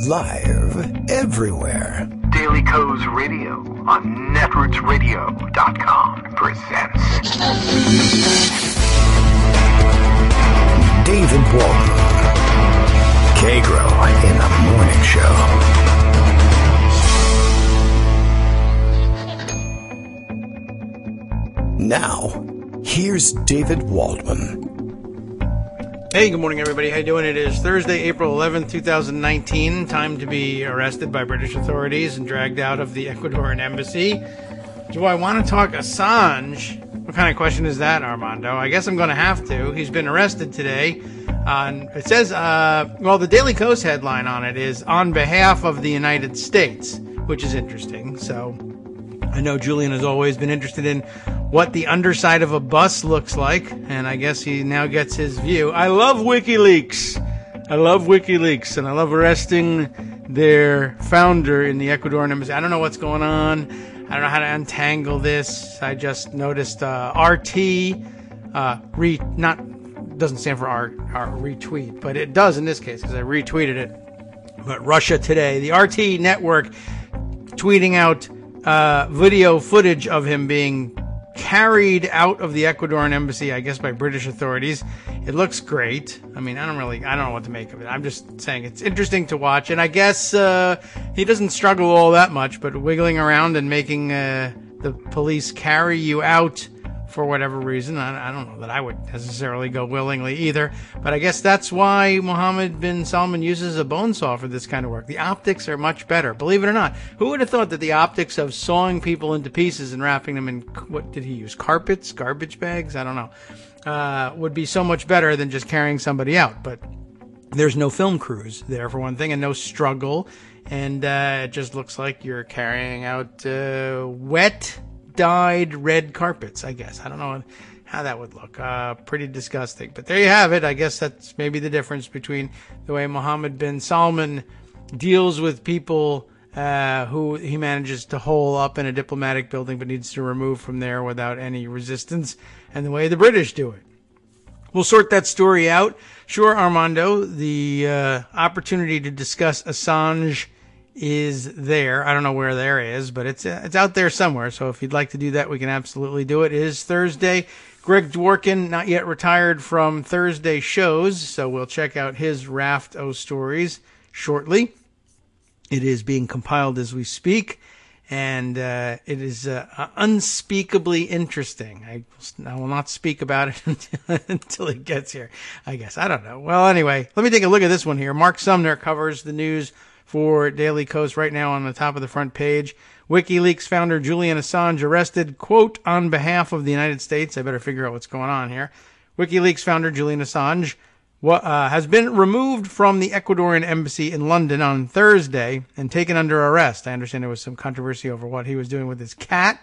Live everywhere. Daily Kos Radio on netrootsradio.com presents David Waldman. Kagro in the Morning Show. Now, here's David Waldman. Hey, good morning, everybody. How you doing? It is Thursday, April 11th, 2019. Time to be arrested by British authorities and dragged out of the Ecuadorian embassy. Do I want to talk Assange? What kind of question is that, Armando? I guess I'm going to have to. He's been arrested today. It says, the Daily Kos headline on it is, on behalf of the United States, which is interesting. So I know Julian has always been interested in what the underside of a bus looks like, and I guess he now gets his view. I love WikiLeaks, and I love arresting their founder in the Ecuadorian embassy. I don't know what's going on. I don't know how to untangle this. I just noticed RT, doesn't stand for R retweet, but it does in this case because I retweeted it. But Russia Today, the RT network, tweeting out video footage of him being carried out of the Ecuadorian embassy, I guess by British authorities. It looks great. I mean, I don't know what to make of it. I'm just saying it's interesting to watch, and I guess he doesn't struggle all that much, but wiggling around and making the police carry you out for whatever reason. I don't know that I would necessarily go willingly either, but I guess that's why Mohammed bin Salman uses a bone saw for this kind of work. The optics are much better, believe it or not. Who would have thought that the optics of sawing people into pieces and wrapping them in, what did he use, carpets, garbage bags? I don't know. Would be so much better than just carrying somebody out. But there's no film crews there, for one thing, and no struggle, and it just looks like you're carrying out wet, dyed red carpets, I guess. I don't know how that would look. Pretty disgusting. But there you have it. I guess that's maybe the difference between the way Mohammed bin Salman deals with people who he manages to hole up in a diplomatic building but needs to remove from there without any resistance, and the way the British do it. We'll sort that story out. Sure, Armando, the opportunity to discuss Assange is there. I don't know where there is, but it's out there somewhere. So if you'd like to do that, we can absolutely do it. It is Thursday. Greg Dworkin, not yet retired from Thursday shows, so we'll check out his raft of stories shortly. It is being compiled as we speak, and it is unspeakably interesting. I will not speak about it until it gets here, I guess. I don't know. Well, anyway, let me take a look at this one here. Mark Sumner covers the news for Daily Kos right now on the top of the front page. WikiLeaks founder Julian Assange arrested, quote, on behalf of the United States. I better figure out what's going on here. WikiLeaks founder Julian Assange has been removed from the Ecuadorian embassy in London on Thursday and taken under arrest. I understand there was some controversy over what he was doing with his cat.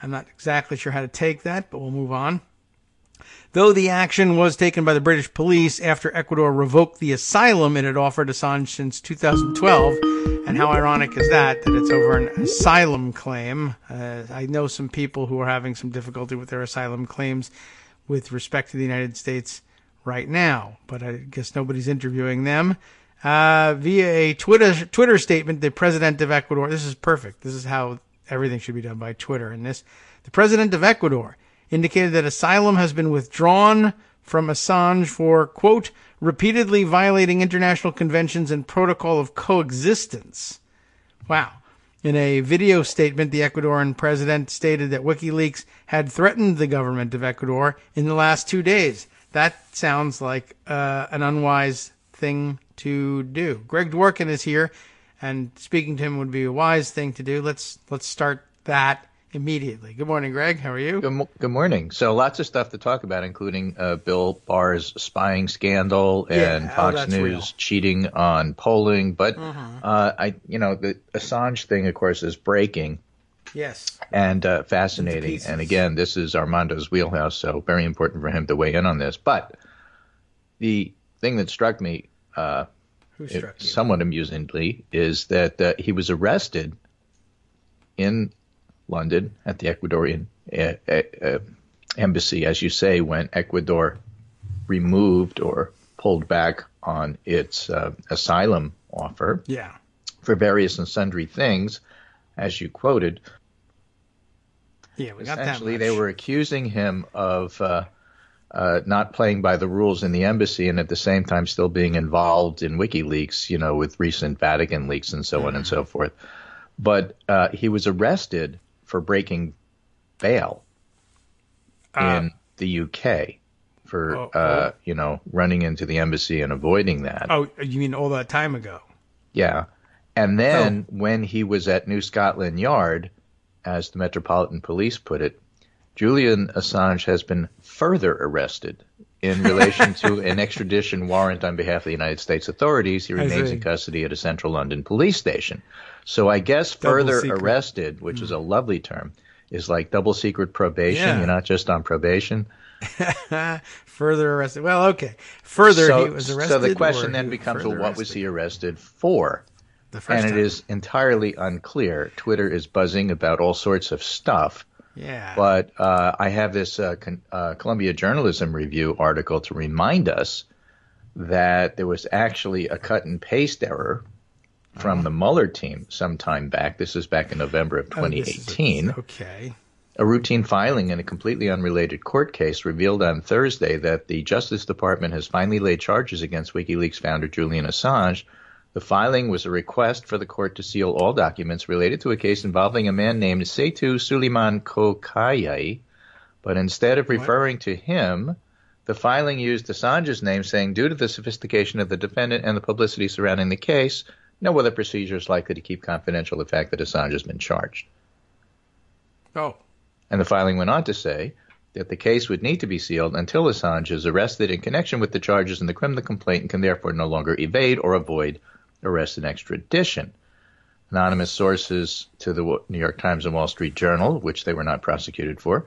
I'm not exactly sure how to take that, but we'll move on. Though the action was taken by the British police after Ecuador revoked the asylum it had offered Assange since 2012. And how ironic is that it's over an asylum claim. I know some people who are having some difficulty with their asylum claims with respect to the United States right now, but I guess nobody's interviewing them. Via a Twitter statement, the president of Ecuador, this is perfect. This is how everything should be done, by Twitter in this. The president of Ecuador indicated that asylum has been withdrawn from Assange for, quote, repeatedly violating international conventions and protocol of coexistence. Wow. In a video statement, the Ecuadorian president stated that WikiLeaks had threatened the government of Ecuador in the last 2 days. That sounds like an unwise thing to do. Greg Dworkin is here, and speaking to him would be a wise thing to do. Let's start that immediately. Good morning, Greg. How are you? Good morning. So lots of stuff to talk about, including Bill Barr's spying scandal and Fox News real. Cheating on polling. But the Assange thing, of course, is breaking. Yes. And fascinating. And again, this is Armando's wheelhouse, so very important for him to weigh in on this. But the thing that struck me somewhat amusingly is that he was arrested in London at the Ecuadorian embassy, as you say, when Ecuador removed or pulled back on its asylum offer. Yeah. For various and sundry things, as you quoted. Yeah, we got that Essentially, much. they were accusing him of not playing by the rules in the embassy and at the same time still being involved in WikiLeaks, with recent Vatican leaks and so on and so forth. But he was arrested for breaking bail in the UK for, running into the embassy and avoiding that. Oh, you mean all that time ago? Yeah. And then when he was at New Scotland Yard, as the Metropolitan Police put it, Julian Assange has been further arrested in relation to an extradition warrant on behalf of the United States authorities. He remains in custody at a central London police station. So I guess further arrested, which is a lovely term, is like double secret probation. Yeah. You're not just on probation. Further arrested. Well, okay. Further, he was arrested. So the question then becomes, well, what was he arrested for? And it is entirely unclear. Twitter is buzzing about all sorts of stuff. Yeah. But I have this Columbia Journalism Review article to remind us that there was actually a cut and paste error from the Mueller team some time back. This is back in November of 2018. Okay. A routine filing in a completely unrelated court case revealed on Thursday that the Justice Department has finally laid charges against WikiLeaks founder Julian Assange. The filing was a request for the court to seal all documents related to a case involving a man named Setu Suleiman Kokayai, but instead of referring to him, the filing used Assange's name, saying, due to the sophistication of the defendant and the publicity surrounding the case, no other procedure is likely to keep confidential the fact that Assange has been charged. Oh. And the filing went on to say that the case would need to be sealed until Assange is arrested in connection with the charges in the criminal complaint and can therefore no longer evade or avoid arrest and extradition. Anonymous sources to the New York Times and Wall Street Journal, which they were not prosecuted for,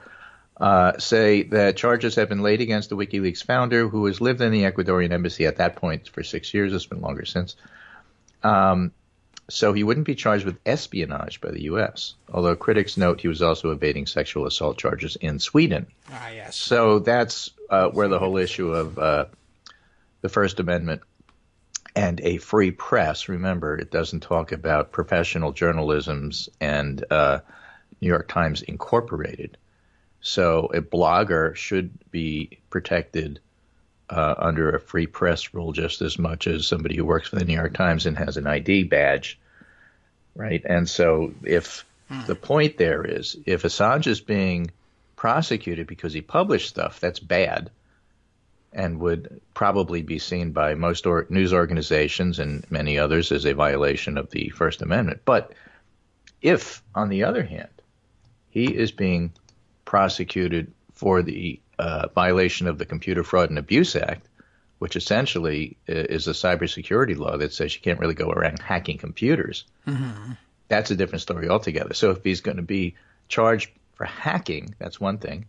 say that charges have been laid against the WikiLeaks founder, who has lived in the Ecuadorian embassy at that point for 6 years. It's been longer since. So he wouldn't be charged with espionage by the U.S., although critics note he was also evading sexual assault charges in Sweden. Ah, yes. So that's where the whole issue of the First Amendment and a free press, remember, it doesn't talk about professional journalisms and New York Times Incorporated. So a blogger should be protected under a free press rule just as much as somebody who works for the New York Times and has an ID badge, right? And so if the point there is, if Assange is being prosecuted because he published stuff, that's bad and would probably be seen by most news organizations and many others as a violation of the First Amendment. But if, on the other hand, he is being prosecuted for the violation of the Computer Fraud and Abuse Act, which essentially is a cybersecurity law that says you can't really go around hacking computers, that's a different story altogether. So if he's going to be charged for hacking, that's one thing.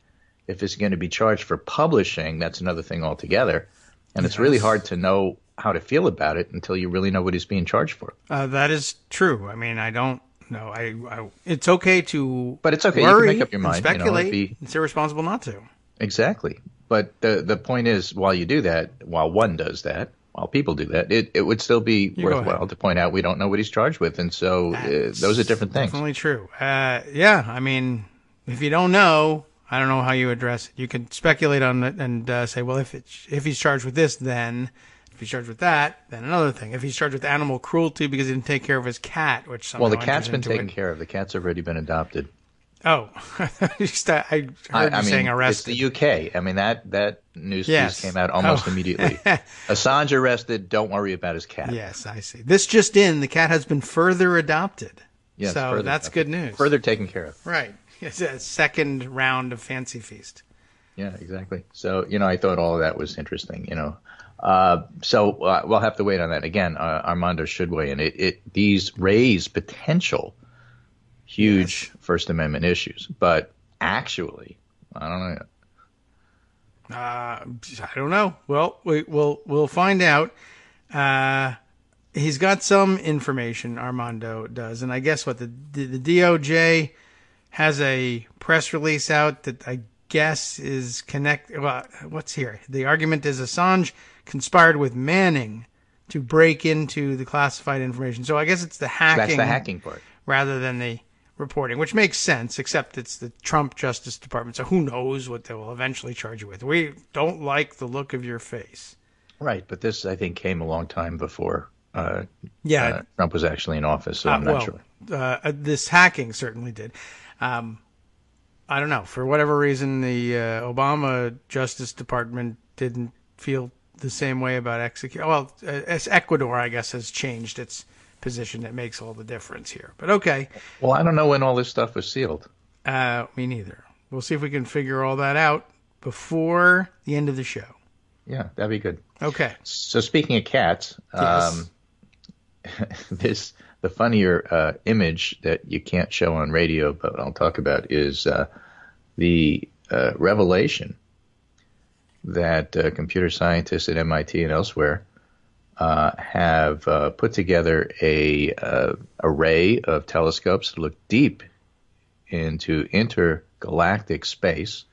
If he's going to be charged for publishing, that's another thing altogether. And it's really hard to know how to feel about it until you really know what he's being charged for. That is true. I mean, I don't know. It's okay to But it's okay. worry, you can make up your mind. speculate. It's irresponsible not to. Exactly. But the point is, while you do that, while one does that, while people do that, it would still be worthwhile to point out we don't know what he's charged with. And so those are different things. Definitely true. Yeah, I mean, if you don't know, I don't know how you address it. You can speculate on it and say, well, if he's charged with this, then if he's charged with that, then another thing. If he's charged with animal cruelty because he didn't take care of his cat, which somehow the cat's been taken care of. The cat's already been adopted. Oh, I heard you saying arrested. It's the UK. I mean, that news piece came out almost immediately. Assange arrested. Don't worry about his cat. Yes, I see. This just in, the cat has been further adopted. Yes, so that's good news. Further taken care of. Right. It's a second round of Fancy Feast. Yeah, exactly. So, I thought all of that was interesting, So we'll have to wait on that. Again, Armando should weigh in. These raise potential huge First Amendment issues, but actually, I don't know. I don't know. Well, we'll find out. He's got some information, Armando does, and I guess what the DOJ has a press release out that I guess is connected. Well, what's here? The argument is Assange conspired with Manning to break into the classified information. So I guess it's the hacking. That's the hacking part. Rather than the reporting, which makes sense, except it's the Trump Justice Department. So who knows what they will eventually charge you with. We don't like the look of your face. Right, but this, I think, came a long time before Trump was actually in office, so I'm not sure. This hacking certainly did. I don't know. For whatever reason, the Obama Justice Department didn't feel the same way about execution. Well, Ecuador, I guess, has changed its position. That makes all the difference here. But okay. Well, I don't know when all this stuff was sealed. Me neither. We'll see if we can figure all that out before the end of the show. Yeah, that'd be good. Okay. So speaking of cats, yes. The funnier image that you can't show on radio, but I'll talk about, is the revelation that computer scientists at MIT and elsewhere have put together a array of telescopes that look deep into intergalactic space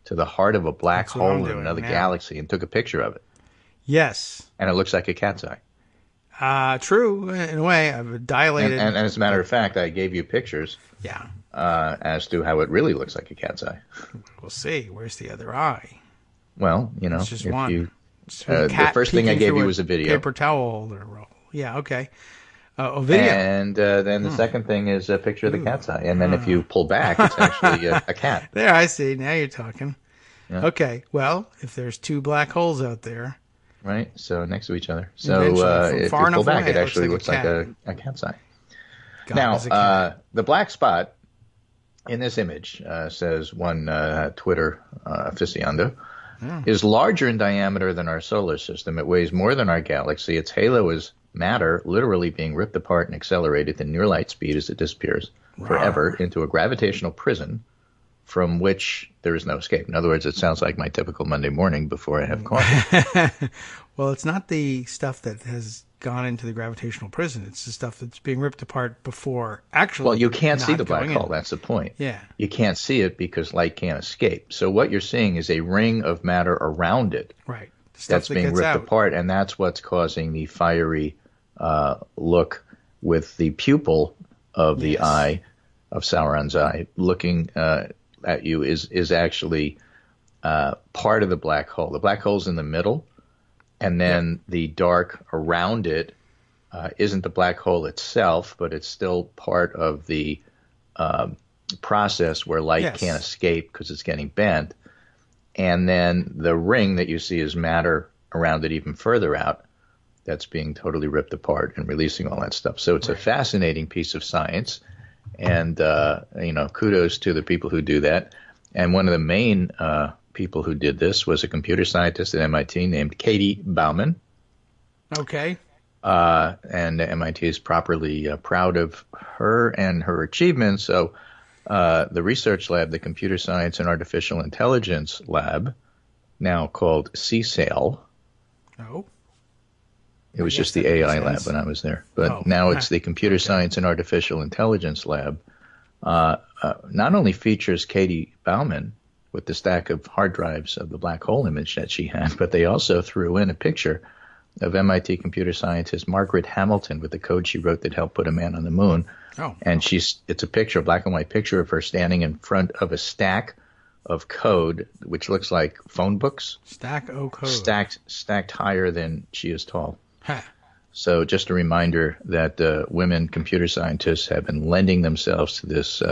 to the heart of a black hole in another galaxy, and took a picture of it. Yes. And it looks like a cat's eye. True, in a way. I've dilated. And as a matter of fact, I gave you pictures. Yeah. As to how it really looks like a cat's eye. We'll see. Where's the other eye? Well, you know, it's just one. The first thing I gave you was a video. Paper towel holder roll. Yeah, okay. A video. And then the second thing is a picture of the cat's eye. And then if you pull back, it's actually a cat. There, I see. Now you're talking. Yeah. Okay. Well, if there's two black holes out there. Right. So next to each other. So if you pull back, it actually looks like a cat's eye. Now, the black spot in this image, says one Twitter aficionado, is larger in diameter than our solar system. It weighs more than our galaxy. Its halo is matter literally being ripped apart and accelerated at near light speed as it disappears forever into a gravitational prison from which there is no escape. In other words, it sounds like my typical Monday morning before I have coffee. Well, it's not the stuff that has gone into the gravitational prison. It's the stuff that's being ripped apart before actually. Well, you can't see the black hole. That's the point. Yeah. You can't see it because light can't escape. So what you're seeing is a ring of matter around it. Right. That's being ripped apart, and that's what's causing the fiery look with the pupil of the eye, of Sauron's eye, looking at you is actually part of the black hole. The black hole's in the middle, and then the dark around it isn't the black hole itself, but it's still part of the process where light can't escape because it's getting bent. And then the ring that you see is matter around it even further out that's being totally ripped apart and releasing all that stuff. So it's a fascinating piece of science. And, kudos to the people who do that. And one of the main people who did this was a computer scientist at MIT named Katie Bauman. Okay. And MIT is properly proud of her and her achievements. So the research lab, the Computer Science and Artificial Intelligence Lab, now called CSAIL. Oh. It was just the AI lab when I was there. But now it's the Computer Science and Artificial Intelligence Lab. Not only features Katie Bauman with the stack of hard drives of the black hole image that she had, but they also threw in a picture of MIT computer scientist Margaret Hamilton with the code she wrote that helped put a man on the moon. Oh. And it's a picture, a black and white picture of her standing in front of a stack of code, which looks like phone books. Stack o' code. Stacked higher than she is tall. Huh. So just a reminder that women computer scientists have been lending themselves to this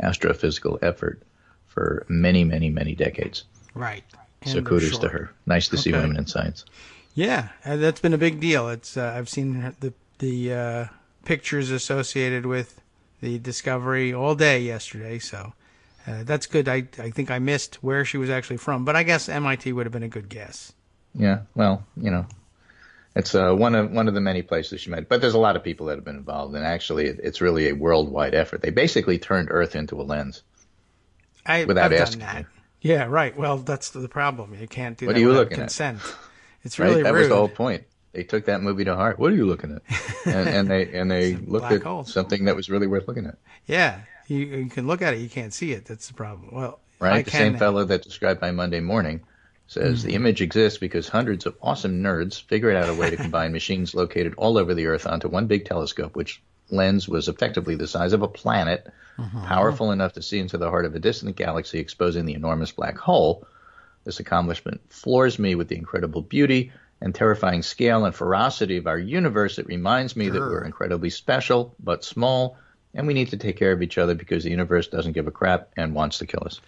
astrophysical effort for many, many, many decades. Right. So kudos to her. Nice to see women in science. Yeah, that's been a big deal. It's I've seen the pictures associated with the discovery all day yesterday, so that's good. I think I missed where she was actually from, but I guess MIT would have been a good guess. Yeah, well, it's one of the many places she might. But there's a lot of people that have been involved, and actually, it's really a worldwide effort. They basically turned Earth into a lens without asking you. Yeah, right. Well, that's the problem. You can't do what that are you without looking consent. At? It's really rude. That was the whole point. They took that movie to heart. What are you looking at? And they looked at something that was really worth looking at. Yeah, you can look at it. You can't see it. That's the problem. Well, right. The same fellow that described my Monday morning says the image exists because hundreds of awesome nerds figured out a way to combine machines located all over the Earth onto one big telescope, which lens was effectively the size of a planet, powerful enough to see into the heart of a distant galaxy, exposing the enormous black hole. This accomplishment floors me with the incredible beauty and terrifying scale and ferocity of our universe. It reminds me that we're incredibly special but small, and we need to take care of each other because the universe doesn't give a crap and wants to kill us.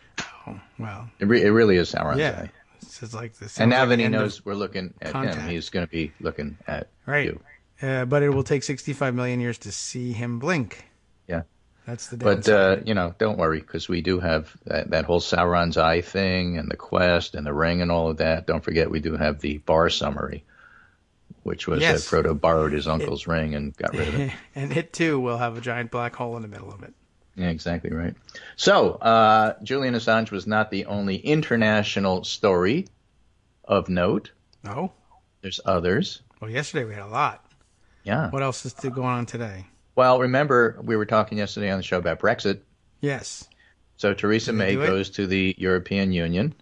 Oh, wow. It really is Sauron's eye. It's like this. And now that he knows we're looking at him, he's going to be looking at you. But it will take 65 million years to see him blink. Yeah. That's the downside. But, don't worry, because we do have that whole Sauron's eye thing and the quest and the ring and all of that. Don't forget, we do have the bar summary, which was that Frodo borrowed his uncle's ring and got rid of it. And it, too, will have a giant black hole in the middle of it. Yeah, exactly right. So, Julian Assange was not the only international story of note. No? There's others. Well, yesterday we had a lot. Yeah. What else is going on today? Well, remember, we were talking yesterday on the show about Brexit. Yes. So Theresa May goes to the European Union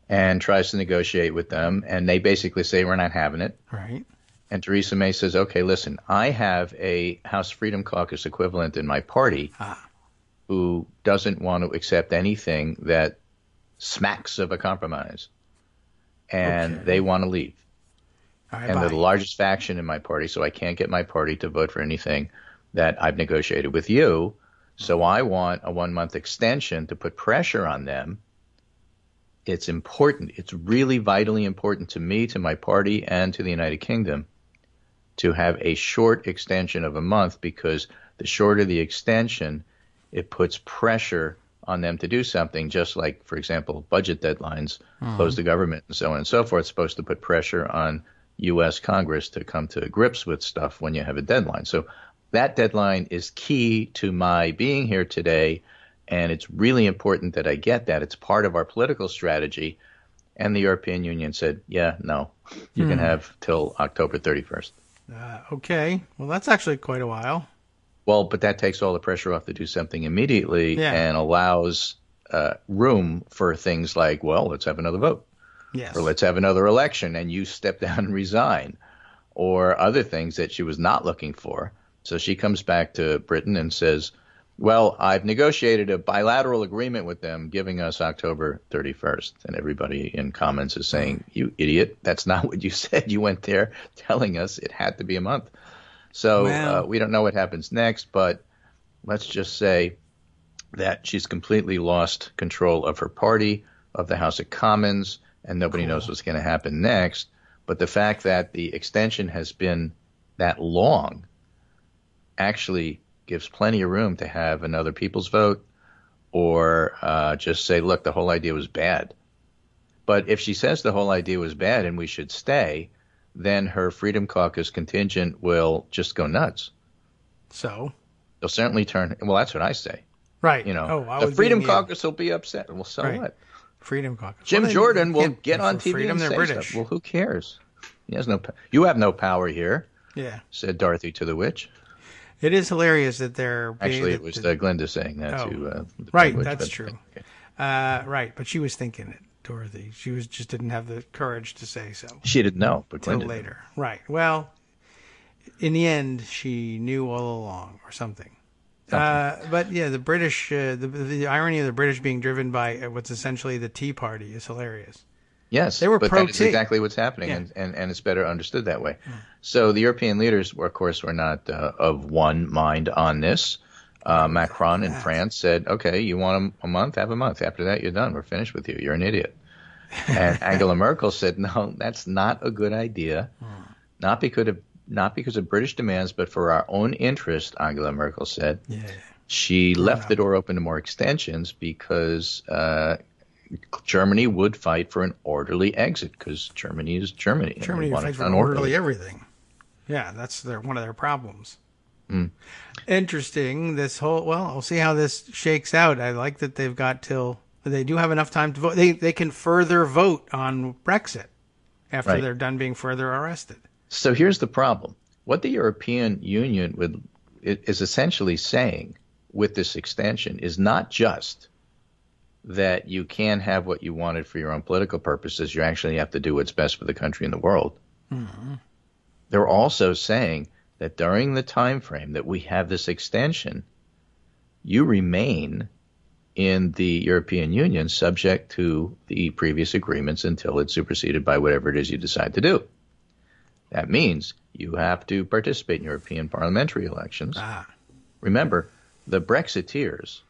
and tries to negotiate with them, and they basically say, we're not having it. Right. And Theresa May says, okay, listen, I have a House Freedom Caucus equivalent in my party who doesn't want to accept anything that smacks of a compromise. And they want to leave. Right, and they're the largest faction in my party, so I can't get my party to vote for anything that I've negotiated with you. So I want a 1-month extension to put pressure on them. It's important. It's really vitally important to me, to my party, and to the United Kingdom to have a short extension of a month, because the shorter the extension, it puts pressure on them to do something, just like, for example, budget deadlines, close the government, and so on and so forth. It's supposed to put pressure on U.S. Congress to come to grips with stuff when you have a deadline. So that deadline is key to my being here today, and it's really important that I get that. It's part of our political strategy. And the European Union said, yeah, no, you can have till October 31st. Okay. Well, that's actually quite a while. Well, but that takes all the pressure off to do something immediately and allows room for things like, well, let's have another vote. Yes. Or let's have another election and you step down and resign, or other things that she was not looking for. So she comes back to Britain and says, well, I've negotiated a bilateral agreement with them giving us October 31st. And everybody in comments is saying, you idiot, that's not what you said. You went there telling us it had to be a month. So we don't know what happens next, but let's just say that she's completely lost control of her party, of the House of Commons, and nobody knows what's going to happen next. But the fact that the extension has been that long actually gives plenty of room to have another people's vote, or just say, look, the whole idea was bad. But if she says the whole idea was bad and we should stay, then her Freedom Caucus contingent will just go nuts. So? They'll certainly turn – well, that's what I say. Right. The Freedom Caucus will be upset. Well, so what? Freedom Caucus. Jim Jordan will get on TV and say stuff. Well, who cares? He has no – you have no power here, said Dorothy to the witch. It is hilarious that they're – Actually, it was Glinda saying that to right, that's true. Okay. Right, but she was thinking it, Dorothy. She just didn't have the courage to say so. She didn't know, but Glinda did. Later. Right. Well, in the end, she knew all along or something. But, yeah, the British the irony of the British being driven by what's essentially the Tea Party is hilarious. Yes, they were but pro-tea. That's exactly what's happening, and it's better understood that way. So the European leaders, of course, were not of one mind on this. Macron in France said, okay, you want a month? Have a month. After that, you're done. We're finished with you. You're an idiot. And Angela Merkel said, no, that's not a good idea. Not because of British demands, but for our own interest, Angela Merkel said. Yeah. She left the door open to more extensions because Germany would fight for an orderly exit, because Germany is Germany. Germany fights for orderly everything. Yeah, that's one of their problems. Interesting. We'll see how this shakes out. I like that they've got they do have enough time to vote. They can further vote on Brexit after they're done being further arrested. So here's the problem. What the European Union is essentially saying with this extension is not just that you can't have what you wanted for your own political purposes. You actually have to do what's best for the country and the world. Mm-hmm. They're also saying that during the time frame that we have this extension, you remain in the European Union subject to the previous agreements until it's superseded by whatever it is you decide to do. That means you have to participate in European parliamentary elections. Remember, the Brexiteers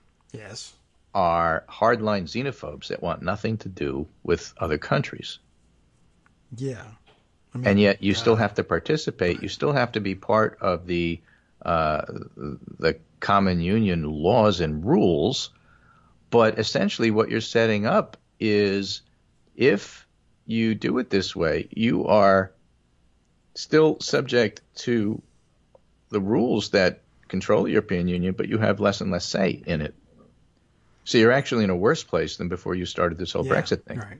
are hardline xenophobes that want nothing to do with other countries. Yeah. I mean, and yet you still have to participate. You still have to be part of the common union laws and rules. But essentially what you're setting up is if you do it this way, you are still subject to the rules that control the European Union, but you have less and less say in it. So you're actually in a worse place than before you started this whole Brexit thing. Right.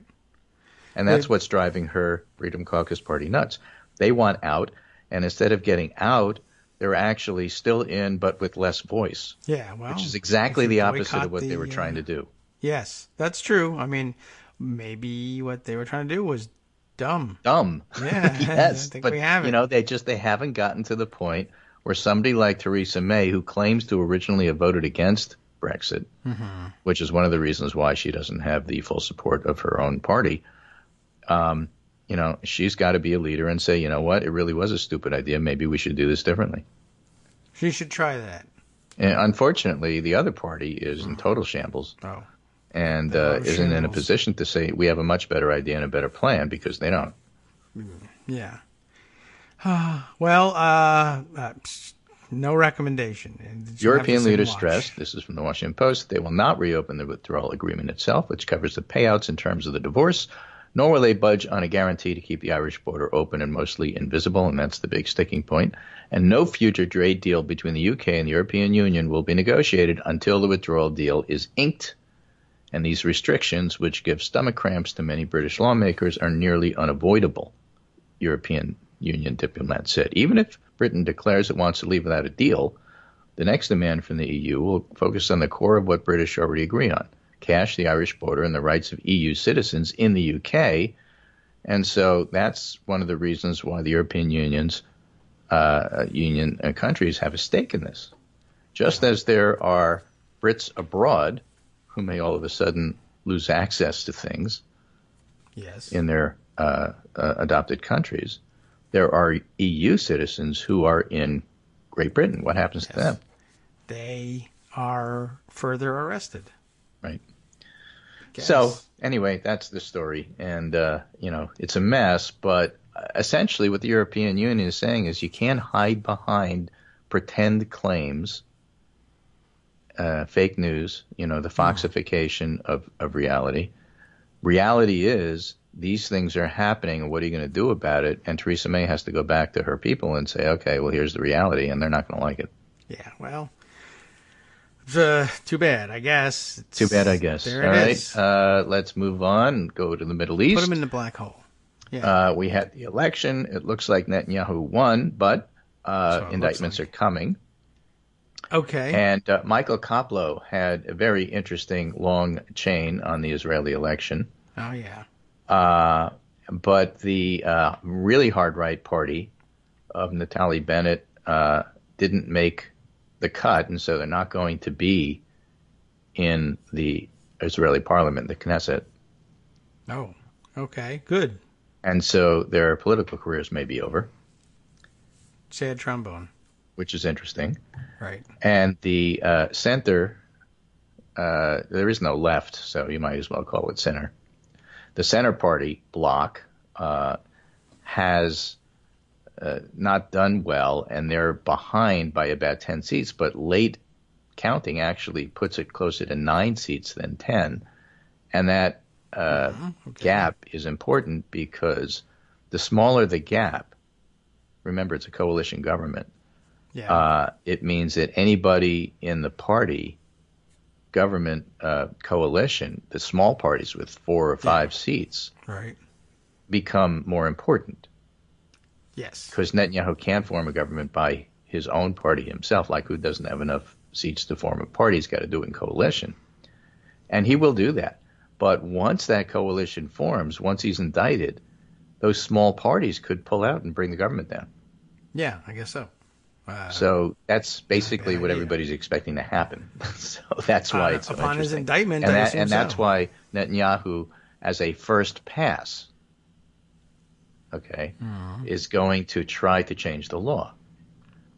And that's what's driving her Freedom Caucus party nuts. They want out, and instead of getting out, they're actually still in, but with less voice. Yeah, well, which is exactly the opposite of what they were trying to do. Yes, that's true. I mean, maybe what they were trying to do was dumb. Dumb. Yeah, yes, I think but we have it. You know, they haven't gotten to the point where somebody like Theresa May, who claims to originally have voted against Brexit, which is one of the reasons why she doesn't have the full support of her own party, you know, she's got to be a leader and say, you know what, it really was a stupid idea. Maybe we should do this differently. She should try that. And unfortunately, the other party is in total shambles. Oh. And isn't in a position to say we have a much better idea and a better plan, because they don't. Yeah. Well, no recommendation. European leaders stressed, this is from the Washington Post, they will not reopen the withdrawal agreement itself, which covers the payouts in terms of the divorce, nor will they budge on a guarantee to keep the Irish border open and mostly invisible, and that's the big sticking point. And no future trade deal between the UK and the European Union will be negotiated until the withdrawal deal is inked. And these restrictions, which give stomach cramps to many British lawmakers, are nearly unavoidable, European Union diplomats said. Even if Britain declares it wants to leave without a deal, the next demand from the EU will focus on the core of what British already agree on: cash the Irish border and the rights of EU citizens in the UK. And so that's one of the reasons why the European Union's countries have a stake in this. Just as there are Brits abroad who may all of a sudden lose access to things in their adopted countries, there are EU citizens who are in Great Britain. What happens to them? They are further arrested. Right. So anyway, that's the story. And, you know, it's a mess. But essentially what the European Union is saying is you can't hide behind pretend claims, fake news, you know, the foxification of reality. Reality is these things are happening, and what are you going to do about it? And Theresa May has to go back to her people and say, okay, well, here's the reality, and they're not going to like it. Yeah, well, it's too bad, I guess. Too bad, I guess. There All it right, is. let's move on and go to the Middle East. Put them in the black hole. Yeah. We had the election. It looks like Netanyahu won, but indictments are coming. Okay. And Michael Koplow had a very interesting long chain on the Israeli election. Oh, yeah. But the really hard right party of Naftali Bennett didn't make the cut, and so they're not going to be in the Israeli parliament, the Knesset. Oh, okay, good. And so their political careers may be over. Sad trombone. Which is interesting. Right. And the center, there is no left, so you might as well call it center. The center party bloc has not done well, and they're behind by about 10 seats, but late counting actually puts it closer to 9 seats than 10. And that gap is important because the smaller the gap, remember it's a coalition government, it means that anybody in the party government coalition, the small parties with 4 or 5 seats, become more important. Yes. Because Netanyahu can't form a government by his own party himself. Like, who doesn't have enough seats to form a party? He's got to do it in coalition. And he will do that. But once that coalition forms, once he's indicted, those small parties could pull out and bring the government down. Yeah, I guess so. So that's basically what everybody's expecting to happen. So that's why it's so upon his interesting. indictment, and that's why Netanyahu, as a first pass, is going to try to change the law.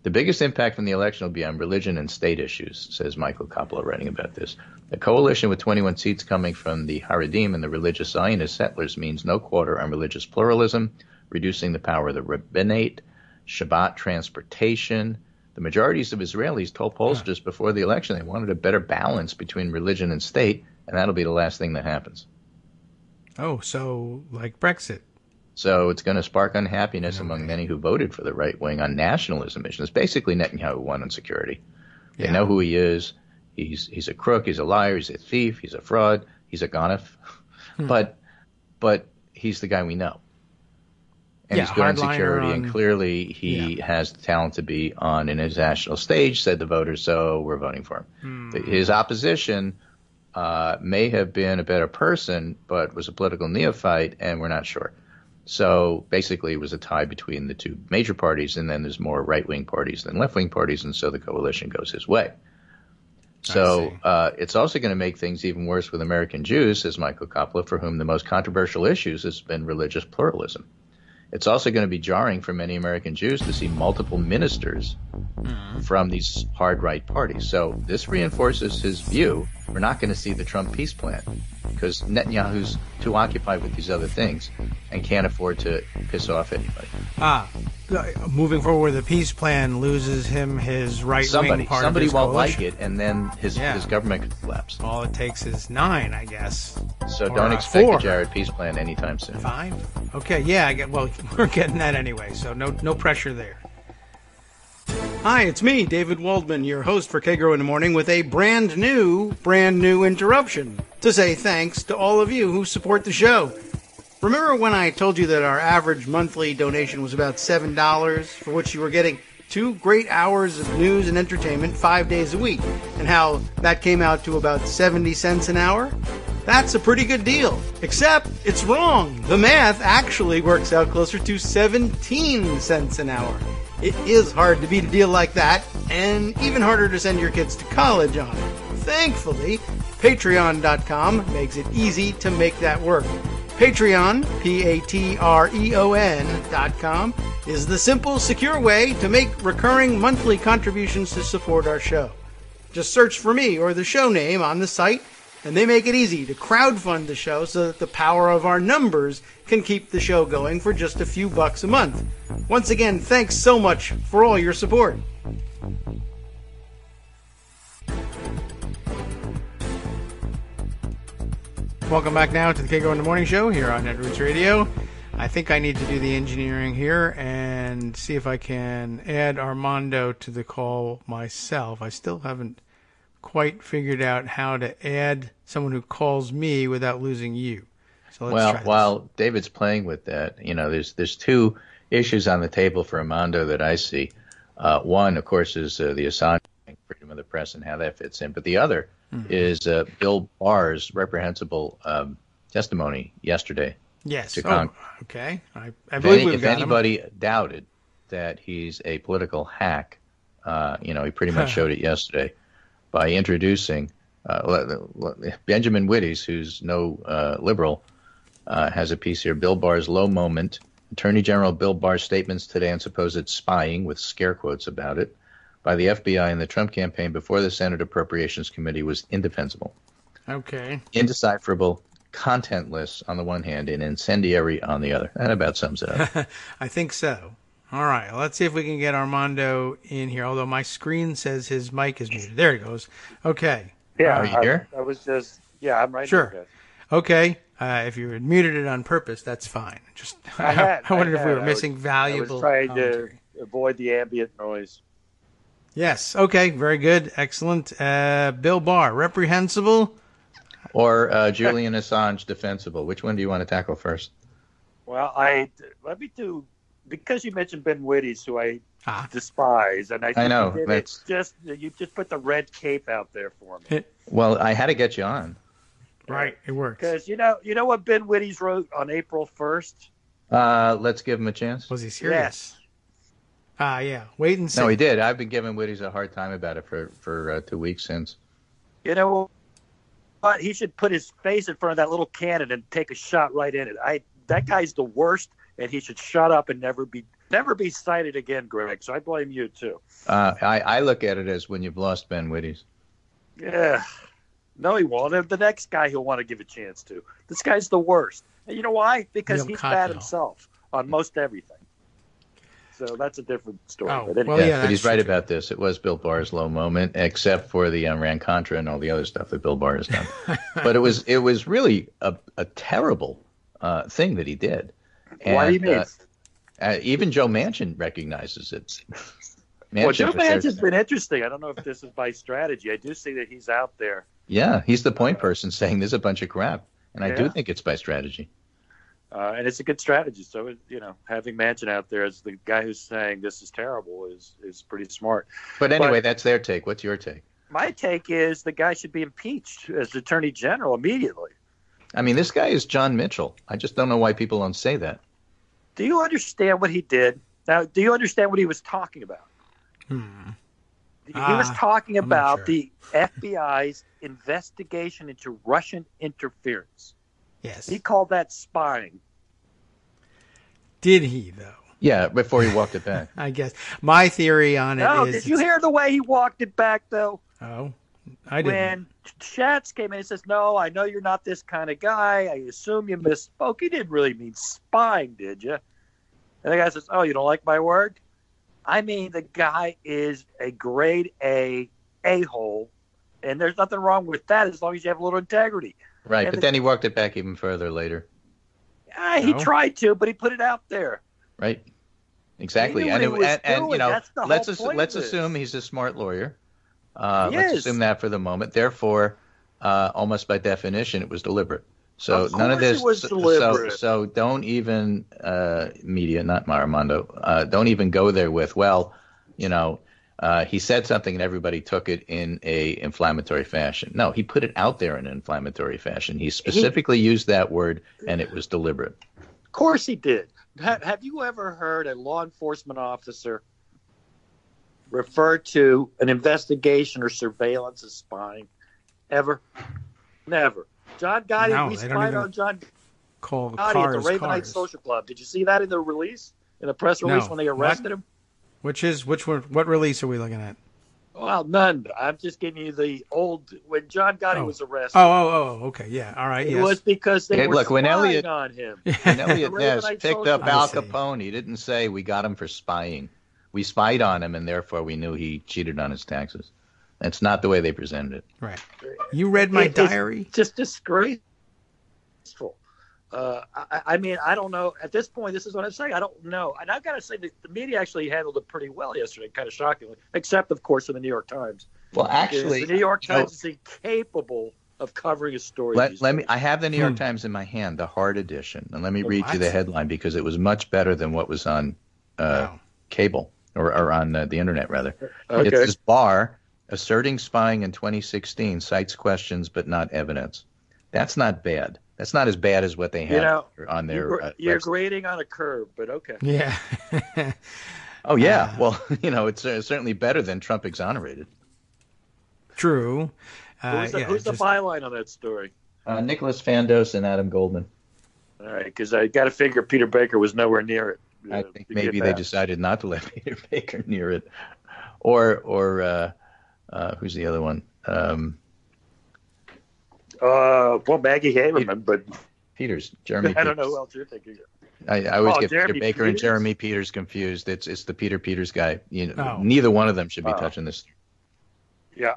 The biggest impact from the election will be on religion and state issues, says Michael Coppola, writing about this. A coalition with 21 seats coming from the Haredim and the religious Zionist settlers means no quarter on religious pluralism, reducing the power of the rabbinate, Shabbat transportation. The majorities of Israelis told pollsters before the election they wanted a better balance between religion and state, and that'll be the last thing that happens. Oh, so like Brexit. So it's going to spark unhappiness among many who voted for the right wing on nationalism issues. Basically, Netanyahu won on security. They know who he is. He's a crook. He's a liar. He's a thief. He's a fraud. He's a gonif. But he's the guy we know. And he's good on security, and clearly he has the talent to be on an international stage, said the voters, so we're voting for him. His opposition may have been a better person, but was a political neophyte, and we're not sure. So basically it was a tie between the two major parties, and then there's more right-wing parties than left-wing parties, and so the coalition goes his way. So it's also going to make things even worse with American Jews, says Michael Coppola, for whom the most controversial issues has been religious pluralism. It's also going to be jarring for many American Jews to see multiple ministers from these hard right parties. So this reinforces his view we're not going to see the Trump peace plan because Netanyahu's too occupied with these other things and can't afford to piss off anybody. Moving forward, the peace plan loses him his right-wing part Somebody of his won't coalition. like it, and then his government could collapse. All it takes is 9, I guess. So or don't expect 4. a Jared peace plan anytime soon. 5? Okay, yeah. Well, we're getting that anyway, so no pressure there. Hi, it's me, David Waldman, your host for Kagro in the Morning, with a brand new interruption to say thanks to all of you who support the show. Remember when I told you that our average monthly donation was about $7, for which you were getting 2 great hours of news and entertainment 5 days a week, and how that came out to about 70 cents an hour? That's a pretty good deal, except it's wrong. The math actually works out closer to 17 cents an hour. It is hard to beat a deal like that, and even harder to send your kids to college on it. Thankfully, Patreon.com makes it easy to make that work. Patreon, Patreon.com, is the simple, secure way to make recurring monthly contributions to support our show. Just search for me or the show name on the site, and they make it easy to crowdfund the show so that the power of our numbers can keep the show going for just a few bucks a month. Once again, thanks so much for all your support. Welcome back now to the Kagro in the Morning Show here on Netroots Radio. I think I need to do the engineering here and see if I can add Armando to the call myself. I still haven't quite figured out how to add someone who calls me without losing you. So let's try this. While David's playing with that, there's 2 issues on the table for Armando that I see. One, of course, is the Assange freedom of the press and how that fits in. But the other is Bill Barr's reprehensible testimony yesterday. Yes. To Congress. Okay. I believe we've got him. If anybody doubted that he's a political hack, he pretty much showed it yesterday by introducing Benjamin Wittes, who's no liberal, has a piece here. Bill Barr's low moment. Attorney General Bill Barr's statements today on supposed spying, with scare quotes about it, by the FBI in the Trump campaign before the Senate Appropriations Committee was indefensible. Okay. Indecipherable, contentless on the one hand, and incendiary on the other. That about sums it up. I think so. All right. Let's see if we can get Armando in here, although my screen says his mic is muted. There he goes. Okay. Yeah. Are you here? I was just, I'm right Sure. here. Okay. If you had muted it on purpose, that's fine. Just I wondered if we were missing valuable I was trying commentary. to avoid the ambient noise. Yes. Okay. Very good. Excellent. Bill Barr, reprehensible. Or Julian Assange, defensible. Which one do you want to tackle first? Well, let me do, because you mentioned Ben Wittes, who I despise, and I know you just put the red cape out there for me. Well, I had to get you on. Right, it works. Because you know what Ben Wittes wrote on April 1st? Let's give him a chance. Was he serious? Yes. Yeah. Wait and see. No, he did. I've been giving Wittes a hard time about it for 2 weeks since. You know what? He should put his face in front of that little cannon and take a shot right in it. That guy's the worst, and he should shut up and never be cited again, Greg. So I blame you too. I look at it as when you've lost Ben Wittes. Yeah. No, he won't. The next guy he'll want to give a chance to. This guy's the worst. And you know why? Because he's bad himself on most everything. So that's a different story. Oh, but anyway. well, yeah, but he's right about this. It was Bill Barr's low moment, except for the Iran-Contra and all the other stuff that Bill Barr has done. But it was really a terrible thing that he did. And, why do you mean? Even Joe Manchin recognizes it. Joe Manchin's been interesting. I don't know if this is by strategy. I do see that he's out there. Yeah, he's the point person saying there's a bunch of crap. And I do think it's by strategy. And it's a good strategy. So, having Manchin out there as the guy who's saying this is terrible is pretty smart. But anyway, that's their take. What's your take? My take is the guy should be impeached as Attorney General immediately. I mean, this guy is John Mitchell. I just don't know why people don't say that. Do you understand what he did? Now, do you understand what he was talking about? He was talking about the FBI's investigation into Russian interference. Yes. He called that spying. Did he, though? Yeah, before he walked it back. I guess. My theory on it is... Did you hear the way he walked it back, though? Oh, I didn't. When Schatz came in and says, no, I know you're not this kind of guy. I assume you misspoke. He didn't really mean spying, did you? And the guy says, oh, you don't like my word? I mean, the guy is a grade A-hole, and there's nothing wrong with that as long as you have a little integrity. Right, but then he walked it back even further later. He tried to, but he put it out there. Right. Exactly. And let's assume he's a smart lawyer. Let's assume that for the moment. Therefore, almost by definition, it was deliberate. So none of this was deliberate. So don't even media, not Armando, don't even go there with, he said something and everybody took it in a inflammatory fashion. No, he put it out there in an inflammatory fashion. He specifically used that word, and it was deliberate. Of course he did. Have you ever heard a law enforcement officer refer to an investigation or surveillance as spying? Ever? Never. John Gotti, we spied on John Gotti at the Raven Heights Social Club. Did you see that in the release, in the press release when they arrested him? What release are we looking at? Well, none. I'm just giving you the old, when John Gotti was arrested. Okay, yeah, all right, It was because they were spying on him. When Elliot Ness picked up Al Capone, he didn't say we got him for spying. We spied on him, and therefore we knew he cheated on his taxes. That's not the way they presented it. Right. You read my diary? It's just disgraceful. I mean, I don't know. At this point, this is what I'm saying. I don't know. And I've got to say that the media actually handled it pretty well yesterday, kind of shockingly, except, of course, in the New York Times. Well, actually, the New York Times is incapable of covering a story. I have the New York Times in my hand, the hard edition, and let me read you the headline because it was much better than what was on cable or on the internet, rather. Okay. It says Barr asserting spying in 2016 cites questions but not evidence. That's not bad. That's not as bad as what they have on their You're website. grading on a curve, but okay. Yeah. Oh, yeah. Well, it's certainly better than Trump exonerated. True. Who's the byline on that story? Nicholas Fandos and Adam Goldman. All right, because I got to figure Peter Baker was nowhere near it. I think maybe they decided not to let Peter Baker near it. Or who's the other one? Well, Maggie Haberman, but Jeremy Peters. I don't know who else you're thinking of. I always get Jeremy Peter Baker Peters? and Jeremy Peters confused. It's the Peter Peters guy. Neither one of them should be touching this. Yeah,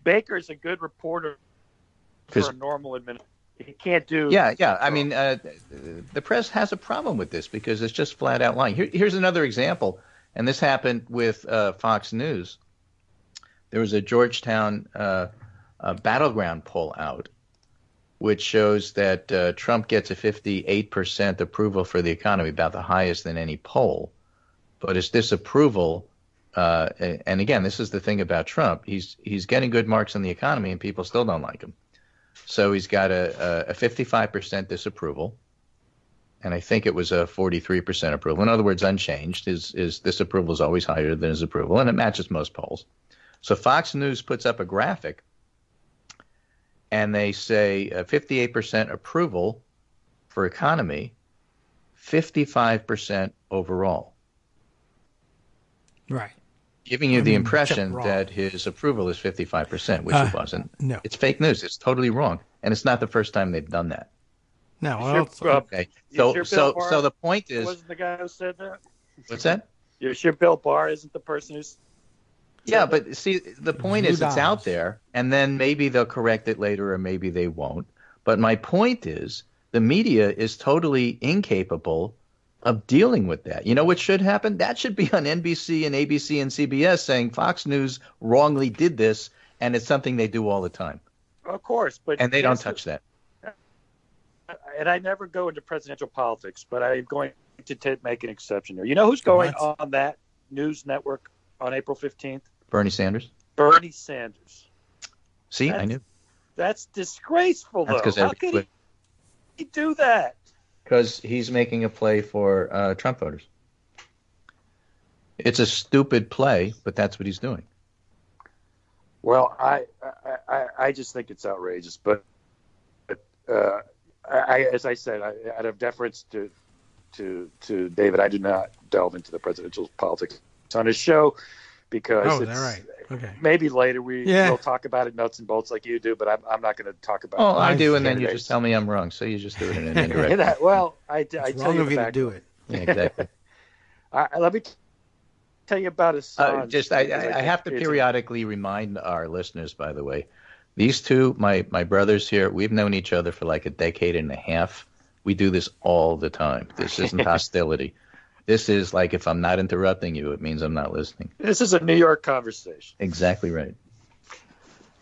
Baker's a good reporter for a normal administration. He can't do. Yeah. I mean, the press has a problem with this because it's just flat out lying. Here's another example, and this happened with Fox News. There was a Georgetown battleground poll out, which shows that Trump gets a 58% approval for the economy, about the highest in any poll. But his disapproval, and again, this is the thing about Trump, he's getting good marks on the economy, and people still don't like him. So he's got a 55% disapproval, and I think it was a 43% approval. In other words, unchanged. His disapproval is always higher than his approval, and it matches most polls. So Fox News puts up a graphic, and they say 58% approval for economy, 55% overall. Right. Giving you the impression that his approval is 55%, which it wasn't. No. It's fake news. It's totally wrong. And it's not the first time they've done that. No. Well, okay. So the point is... Wasn't the guy who said that? What's that? You're sure Bill Barr isn't the person who's... Yeah, but see, the point is it's out there, and then maybe they'll correct it later or maybe they won't. But my point is the media is totally incapable of dealing with that. You know what should happen? That should be on NBC and ABC and CBS saying Fox News wrongly did this, and it's something they do all the time. Of course. And they don't touch that. And I never go into presidential politics, but I'm going to make an exception here. You know who's going on that news network on April 15th? Bernie Sanders. Bernie Sanders. See, I knew. That's disgraceful, though. How could he do that? Because he's making a play for Trump voters. It's a stupid play, but that's what he's doing. Well, I just think it's outrageous. But as I said, out of deference to David, I do not delve into the presidential politics on his show because maybe later we'll talk about it nuts and bolts like you do, but I'm not going to talk about it. Oh, I do, and then you just tell me I'm wrong, so you just do it in an indirect way. Well, I tell you to do it. Yeah, exactly. Let me tell you about Assange. I have to periodically remind our listeners, by the way, these two, my brothers here, we've known each other for like a decade and a half. We do this all the time. This isn't hostility. This is like if I'm not interrupting you, it means I'm not listening. This is a New York conversation. Exactly right.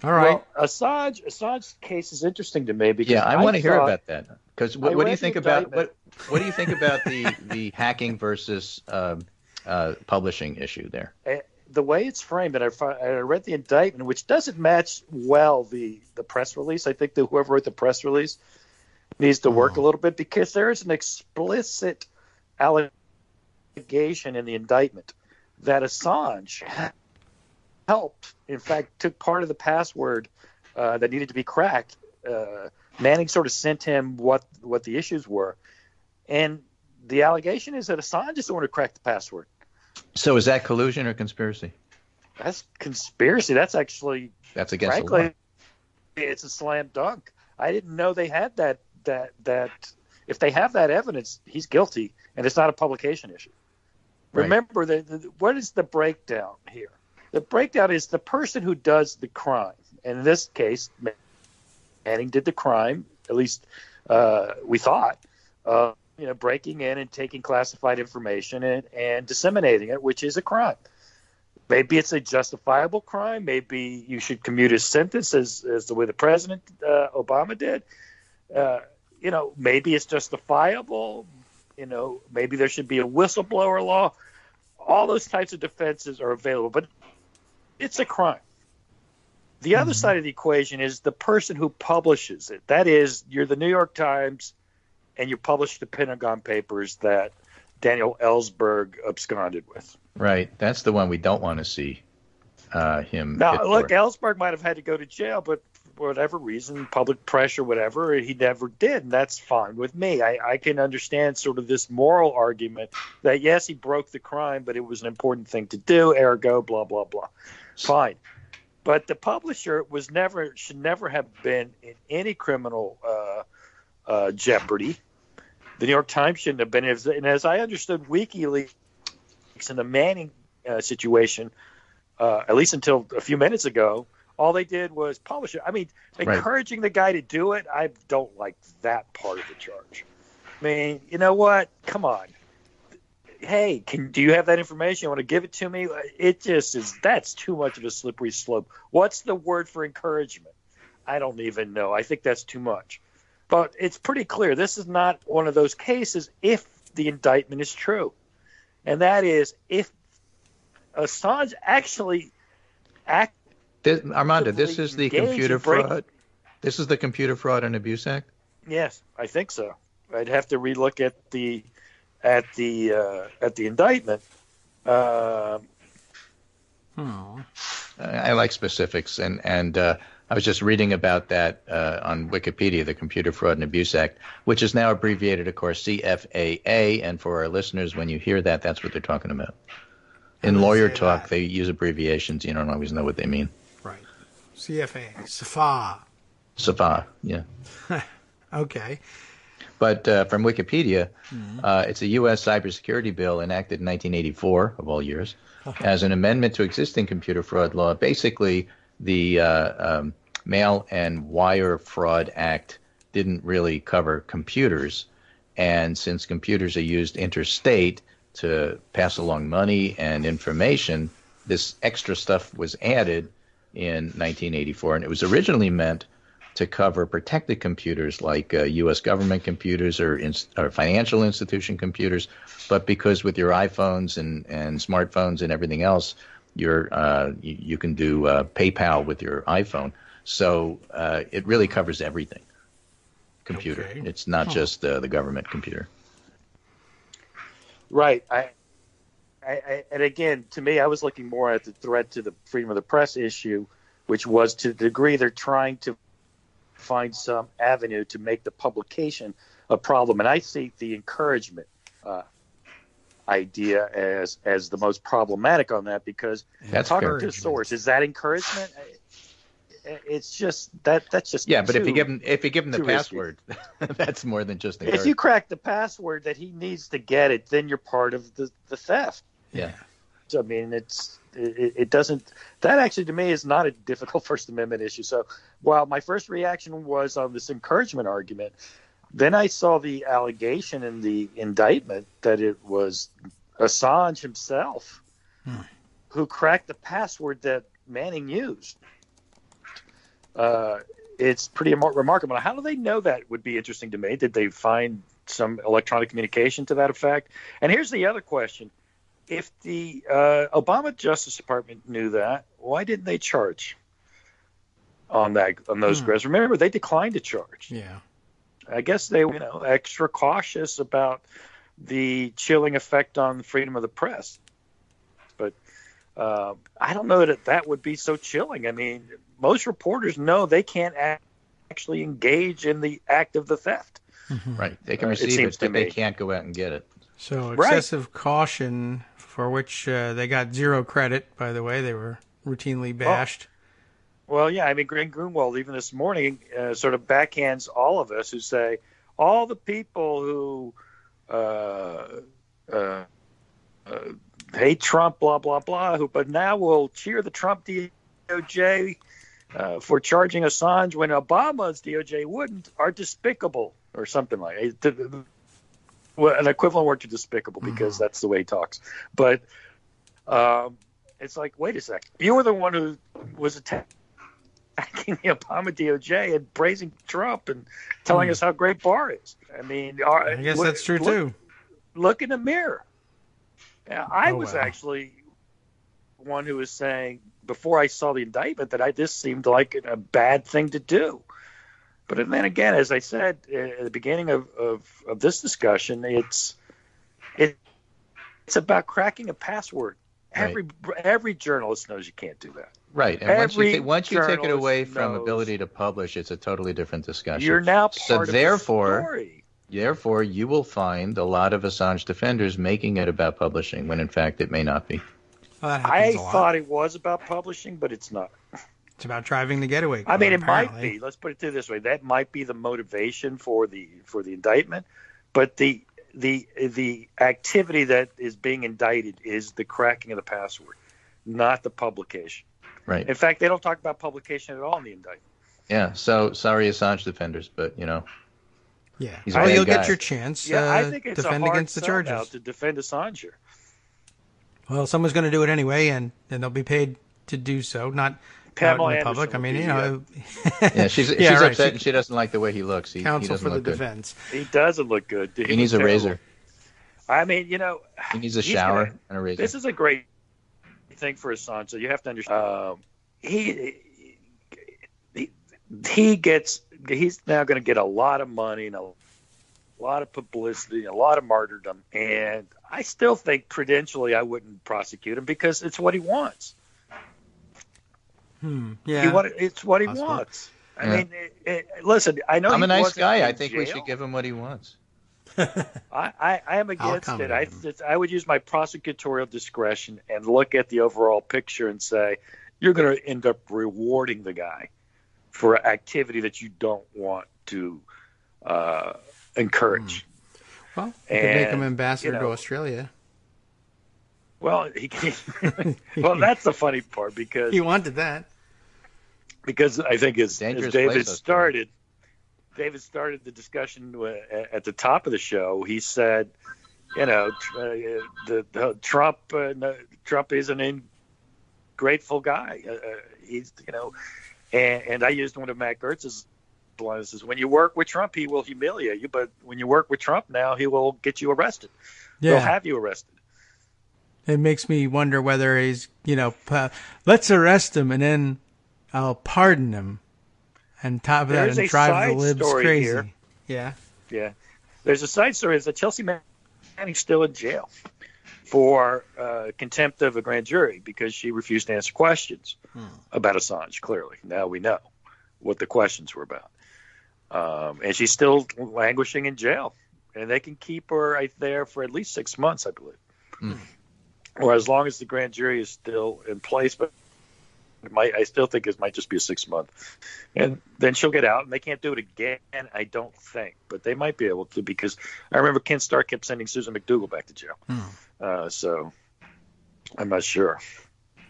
All right. Well, Assange's case is interesting to me because I want to hear about that. Because what do you think about what do you think about the hacking versus publishing issue there? The way it's framed, and I read the indictment, which doesn't match well the press release. I think that whoever wrote the press release needs to work a little bit because there is an explicit allegation in the indictment that Assange helped, in fact, took part of the password that needed to be cracked. Manning sort of sent him what the issues were. And the allegation is that Assange is the one who cracked the password. So is that collusion or conspiracy? That's conspiracy. That's actually, against frankly, the law. It's a slam dunk. I didn't know they had that if they have that evidence, he's guilty, and it's not a publication issue. Right. Remember, what is the breakdown here? The breakdown is the person who does the crime. And in this case, Manning did the crime, at least we thought, breaking in and taking classified information and disseminating it, which is a crime. Maybe it's a justifiable crime. Maybe you should commute his sentence as the way the president, Obama, did. Maybe it's justifiable. Maybe there should be a whistleblower law. All those types of defenses are available, but it's a crime. The other side of the equation is the person who publishes it. That is, you're the New York Times, and you publish the Pentagon Papers that Daniel Ellsberg absconded with. Right. That's the one we don't want to see him. Now, look, Ellsberg might have had to go to jail, but for whatever reason, public pressure, whatever, he never did, and that's fine with me. I can understand sort of this moral argument that, yes, he broke the crime, but it was an important thing to do, ergo, blah, blah, blah. Fine. But the publisher should never have been in any criminal jeopardy. The New York Times shouldn't have been. And as I understood WikiLeaks in the Manning situation, at least until a few minutes ago, all they did was publish it. I mean, encouraging the guy to do it, I don't like that part of the charge. I mean, you know what? Come on. Hey, do you have that information? You want to give it to me? It just is. That's too much of a slippery slope. What's the word for encouragement? I don't even know. I think that's too much. But it's pretty clear this is not one of those cases if the indictment is true. And that is if Assange actually Armando, this is the computer fraud. This is the Computer Fraud and Abuse Act? Yes, I think so. I'd have to relook at the indictment. I like specifics, and I was just reading about that on Wikipedia, the Computer Fraud and Abuse Act, which is now abbreviated, of course, CFAA. And for our listeners, when you hear that, that's what they're talking about. In lawyer talk, they use abbreviations. You don't always know what they mean. Right. CFA, SAFA. SAFA, yeah. Okay. But from Wikipedia, it's a U.S. cybersecurity bill enacted in 1984, of all years, as an amendment to existing computer fraud law. Basically, the Mail and Wire Fraud Act didn't really cover computers. And since computers are used interstate to pass along money and information, this extra stuff was added in 1984. And it was originally meant to cover protected computers like U.S. government computers or financial institution computers. But because with your iPhones and smartphones and everything else, you can do PayPal with your iPhone. So it really covers everything. Computer. Okay. It's not just the government computer. Right. And again, to me, I was looking more at the threat to the freedom of the press issue, which was to the degree they're trying to find some avenue to make the publication a problem. And I see the encouragement idea as the most problematic on that, because talking to a source, is that encouragement? It's just that's just but if you give him the password, that's more than just encouragement. If you crack the password that he needs to get it, then you're part of the theft. Yeah. So, I mean, it doesn't. That actually, to me, is not a difficult First Amendment issue. So, while my first reaction was on this encouragement argument, then I saw the allegation in the indictment that it was Assange himself who cracked the password that Manning used. It's pretty remarkable. How do they know that would be interesting to me? Did they find some electronic communication to that effect? And here's the other question. If the Obama Justice Department knew that, why didn't they charge on those grounds? Remember, they declined to charge. Yeah. I guess they were extra cautious about the chilling effect on freedom of the press. But I don't know that would be so chilling. I mean, most reporters know they can't actually engage in the act of the theft. Mm-hmm. Right. They can receive it, but they can't go out and get it. So excessive caution, for which they got zero credit, by the way. They were routinely bashed. Well, yeah. I mean, Glenn Greenwald, even this morning, sort of backhands all of us who say, all the people who hate Trump, blah, blah, blah, but now will cheer the Trump DOJ for charging Assange when Obama's DOJ wouldn't, are despicable, or something like it. An equivalent word to despicable, because that's the way he talks. But it's like, wait a second. You were the one who was attacking the Obama DOJ and praising Trump and telling us how great Barr is. I mean, I guess that's true, too. Look in the mirror. I was actually one who was saying, before I saw the indictment, that this seemed like a bad thing to do. But then again, as I said at the beginning of this discussion, it's about cracking a password. Right. Every journalist knows you can't do that. Right. And once you take it away from ability to publish, it's a totally different discussion. You're now part of the story. Therefore, you will find a lot of Assange defenders making it about publishing, when in fact it may not be. Well, I thought it was about publishing, but it's not. It's about driving the getaway car. I mean, it might be. Let's put it this way: that might be the motivation for the indictment, but the activity that is being indicted is the cracking of the password, not the publication. Right. In fact, they don't talk about publication at all in the indictment. Yeah. So sorry, Assange defenders, but Yeah. he's well, you'll guy. get your chance. I think it's defend a hard against the charges. out to defend Assange here. Well, someone's going to do it anyway, and they'll be paid to do so. Not Pamela out in the Anderson public. I mean, she's upset and she doesn't like the way he looks. He counsel doesn't for the look good. defense. He doesn't look good. He needs a razor. I mean, he needs a shower and a razor. This is a great thing for Assange. So you have to understand. he's now going to get a lot of money and a lot of publicity, a lot of martyrdom, and I still think prudentially I wouldn't prosecute him because it's what he wants. Yeah, it's what he wants. I mean, listen, I know I'm a nice guy. I in think jail. we should give him what he wants. I am against it. I would use my prosecutorial discretion and look at the overall picture and say, you're going to end up rewarding the guy for activity that you don't want to encourage. Well, you could make him ambassador to Australia. Well, well, that's the funny part because he wanted that. Because I think as David started the discussion at the top of the show, he said, Trump is an ungrateful guy. He's, and I used one of Matt Gertz's lines: "When you work with Trump, he will humiliate you, but when you work with Trump now, he will get you arrested. He'll have you arrested." It makes me wonder whether he's, let's arrest him and then I'll pardon him, and top of that, and drive the libs crazy. Here. Yeah. There's a side story: is that Chelsea Manning's still in jail for contempt of a grand jury because she refused to answer questions about Assange. Clearly, now we know what the questions were about, and she's still languishing in jail, and they can keep her right there for at least 6 months, I believe, or as long as the grand jury is still in place, but. I still think it might just be a 6 month, and then she'll get out, and they can't do it again. I don't think, but they might be able to because I remember Ken Starr kept sending Susan McDougal back to jail. So I'm not sure.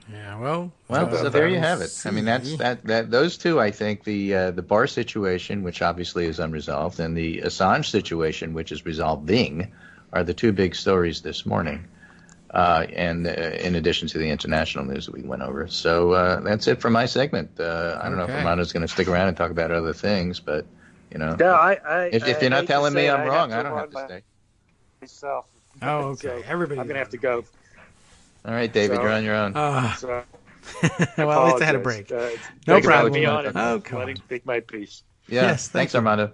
Yeah, well, so there you have it. I mean, that's those two. I think the Barr situation, which obviously is unresolved, and the Assange situation, which is resolving, are the two big stories this morning. And in addition to the international news that we went over. So that's it for my segment. I don't know if Armando's going to stick around and talk about other things, but, No, if you're not telling me I'm wrong, I don't have to stay. Myself. Oh, okay. So Everybody. I'm going to have to go. All right, David, you're on your own. Well, at least I had a break. No problem. Letting speak my piece. Yeah. Yes, thanks, Armando.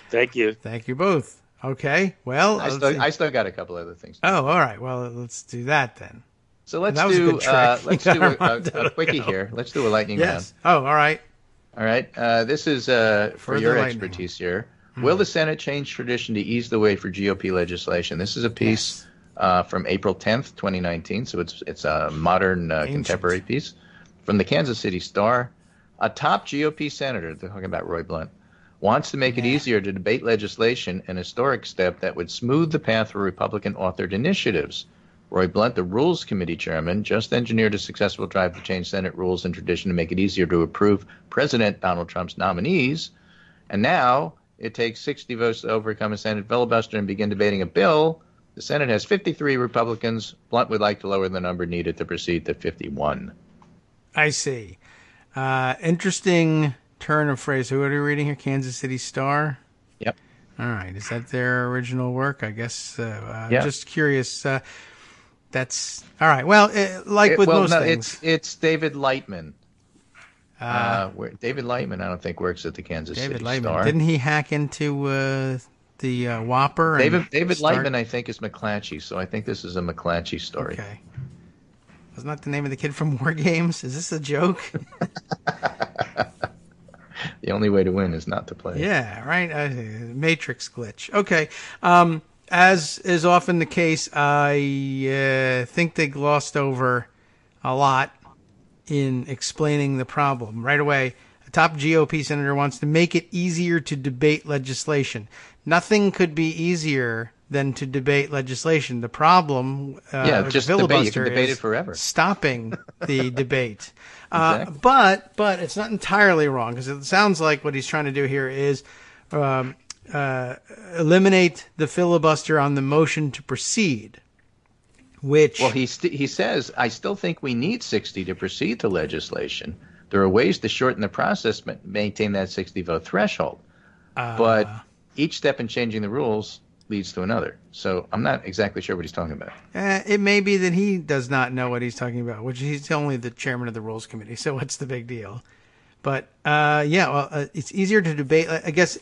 Thank you. Thanck you both. Okay, well, I still got a couple other things. Oh, all right. Well, let's do that then. So let's do a quickie here. Let's do a lightning round. Oh, all right. All right. This is for your expertise here. Will the Senate change tradition to ease the way for GOP legislation? This is a piece from April 10th, 2019. So it's a modern, contemporary piece from the Kansas City Star. A top GOP senator, they're talking about Roy Blunt, wants to make it easier to debate legislation, an historic step that would smooth the path for Republican-authored initiatives. Roy Blunt, the Rules Committee chairman, just engineered a successful drive to change Senate rules and tradition to make it easier to approve President Donald Trump's nominees. And now it takes 60 votes to overcome a Senate filibuster and begin debating a bill. The Senate has 53 Republicans. Blunt would like to lower the number needed to proceed to 51. I see. Interesting turn of phrase. Who are you reading here? Kansas City Star? Yep. All right. Is that their original work? I guess. Just curious. That's all right. Well, most things. It's David Lightman. David Lightman, I don't think works at the Kansas City Star. Didn't he hack into the Whopper? David Lightman, I think, is McClatchy. So I think this is a McClatchy story. Okay. Wasn't that the name of the kid from War Games? Is this a joke? The only way to win is not to play. Yeah, right. Matrix glitch. Okay. As is often the case, I think they glossed over a lot in explaining the problem. Right away, a top GOP senator wants to make it easier to debate legislation. Nothing could be easier than to debate legislation. The problem just debate. You can debate it forever. Stopping the debate. Exactly. But it's not entirely wrong, because it sounds like what he's trying to do here is eliminate the filibuster on the motion to proceed. Which he says, I still think we need 60 to proceed to legislation. There are ways to shorten the process, maintain that 60-vote threshold. But each step in changing the rules leads to another. So I'm not exactly sure what he's talking about. It may be that he does not know what he's talking about, which he's only the chairman of the Rules Committee, so what's the big deal? But it's easier to debate. I guess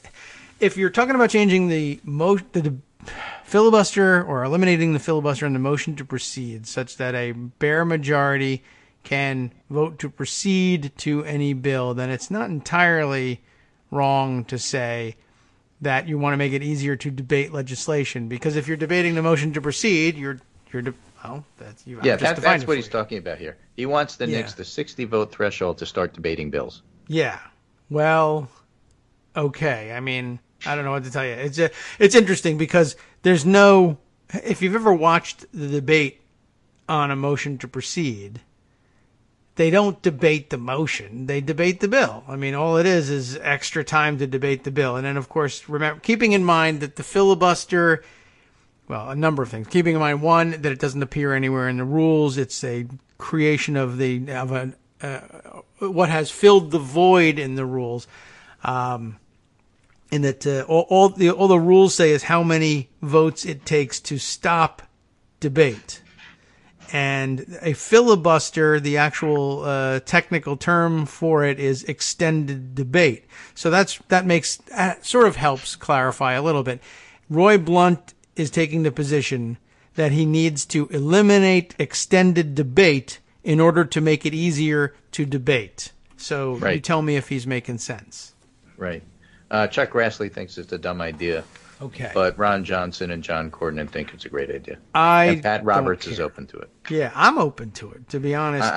if you're talking about changing the filibuster or eliminating the filibuster and the motion to proceed such that a bare majority can vote to proceed to any bill, then it's not entirely wrong to say that you want to make it easier to debate legislation. Because if you're debating the motion to proceed, that's what he's talking about here. He wants the nix the 60 vote threshold to start debating bills. Yeah. Well, okay. I mean, I don't know what to tell you. It's interesting because there's no. If you've ever watched the debate on a motion to proceed, they don't debate the motion. They debate the bill. I mean, all it is extra time to debate the bill. And then, of course, remember, keeping in mind that the filibuster, well, a number of things. Keeping in mind, one, that it doesn't appear anywhere in the rules. It's a creation of what has filled the void in the rules. In that all the rules say is how many votes it takes to stop debate. And a filibuster, the actual technical term for it is extended debate. So that sort of helps clarify a little bit. Roy Blunt is taking the position that he needs to eliminate extended debate in order to make it easier to debate. So You tell me if he's making sense. Right. Chuck Grassley thinks it's a dumb idea. Okay. But Ron Johnson and John Cornyn think it's a great idea. And Pat Roberts is open to it. Yeah, I'm open to it, to be honest.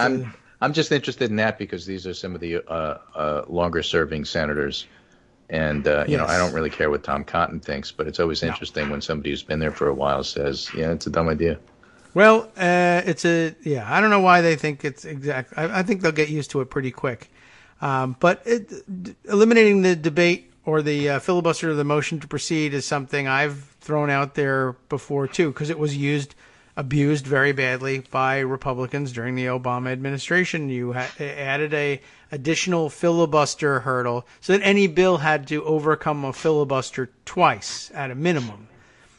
I'm just interested in that because these are some of the longer-serving senators. And, I don't really care what Tom Cotton thinks, but it's always interesting when somebody who's been there for a while says, it's a dumb idea. Well, I don't know why they think it's exact. I think they'll get used to it pretty quick. But eliminating the debate or the filibuster of the motion to proceed is something I've thrown out there before, too, because it was abused very badly by Republicans during the Obama administration. You added a additional filibuster hurdle so that any bill had to overcome a filibuster twice at a minimum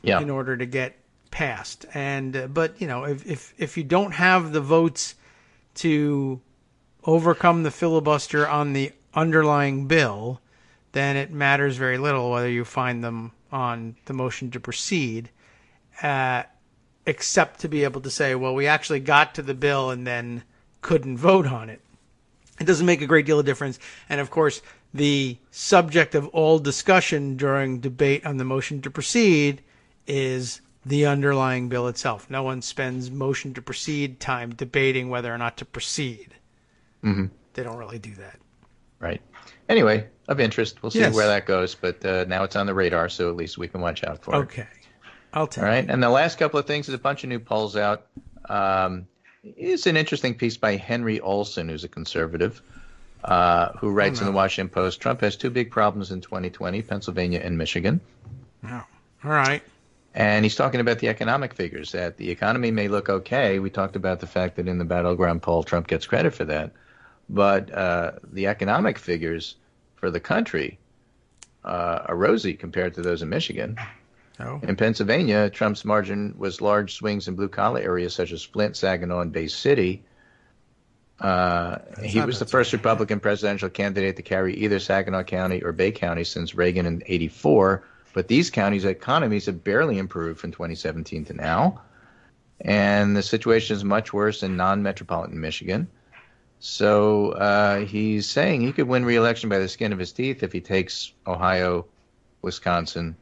in order to get passed. But if you don't have the votes to overcome the filibuster on the underlying bill, then it matters very little whether you find them on the motion to proceed, except to be able to say, well, we actually got to the bill and then couldn't vote on it. It doesn't make a great deal of difference. And, of course, the subject of all discussion during debate on the motion to proceed is the underlying bill itself. No one spends motion to proceed time debating whether or not to proceed. Mm-hmm. They don't really do that. Right. Anyway, of interest. We'll see where that goes, but now it's on the radar, so at least we can watch out for it. Okay. I'll take it. All right. And the last couple of things is a bunch of new polls out. It's an interesting piece by Henry Olson, who's a conservative, who writes in the Washington Post, Trump has two big problems in 2020, Pennsylvania and Michigan. Oh. All right. And he's talking about the economic figures, that the economy may look okay. We talked about the fact that in the battleground poll, Trump gets credit for that. But the economic figures for the country are rosy compared to those in Michigan. Oh. In Pennsylvania, Trump's margin was large swings in blue-collar areas such as Flint, Saginaw, and Bay City. He was the first Republican presidential candidate to carry either Saginaw County or Bay County since Reagan in '84. But these counties' economies have barely improved from 2017 to now. And the situation is much worse in non-metropolitan Michigan. So he's saying he could win re-election by the skin of his teeth if he takes Ohio, Wisconsin,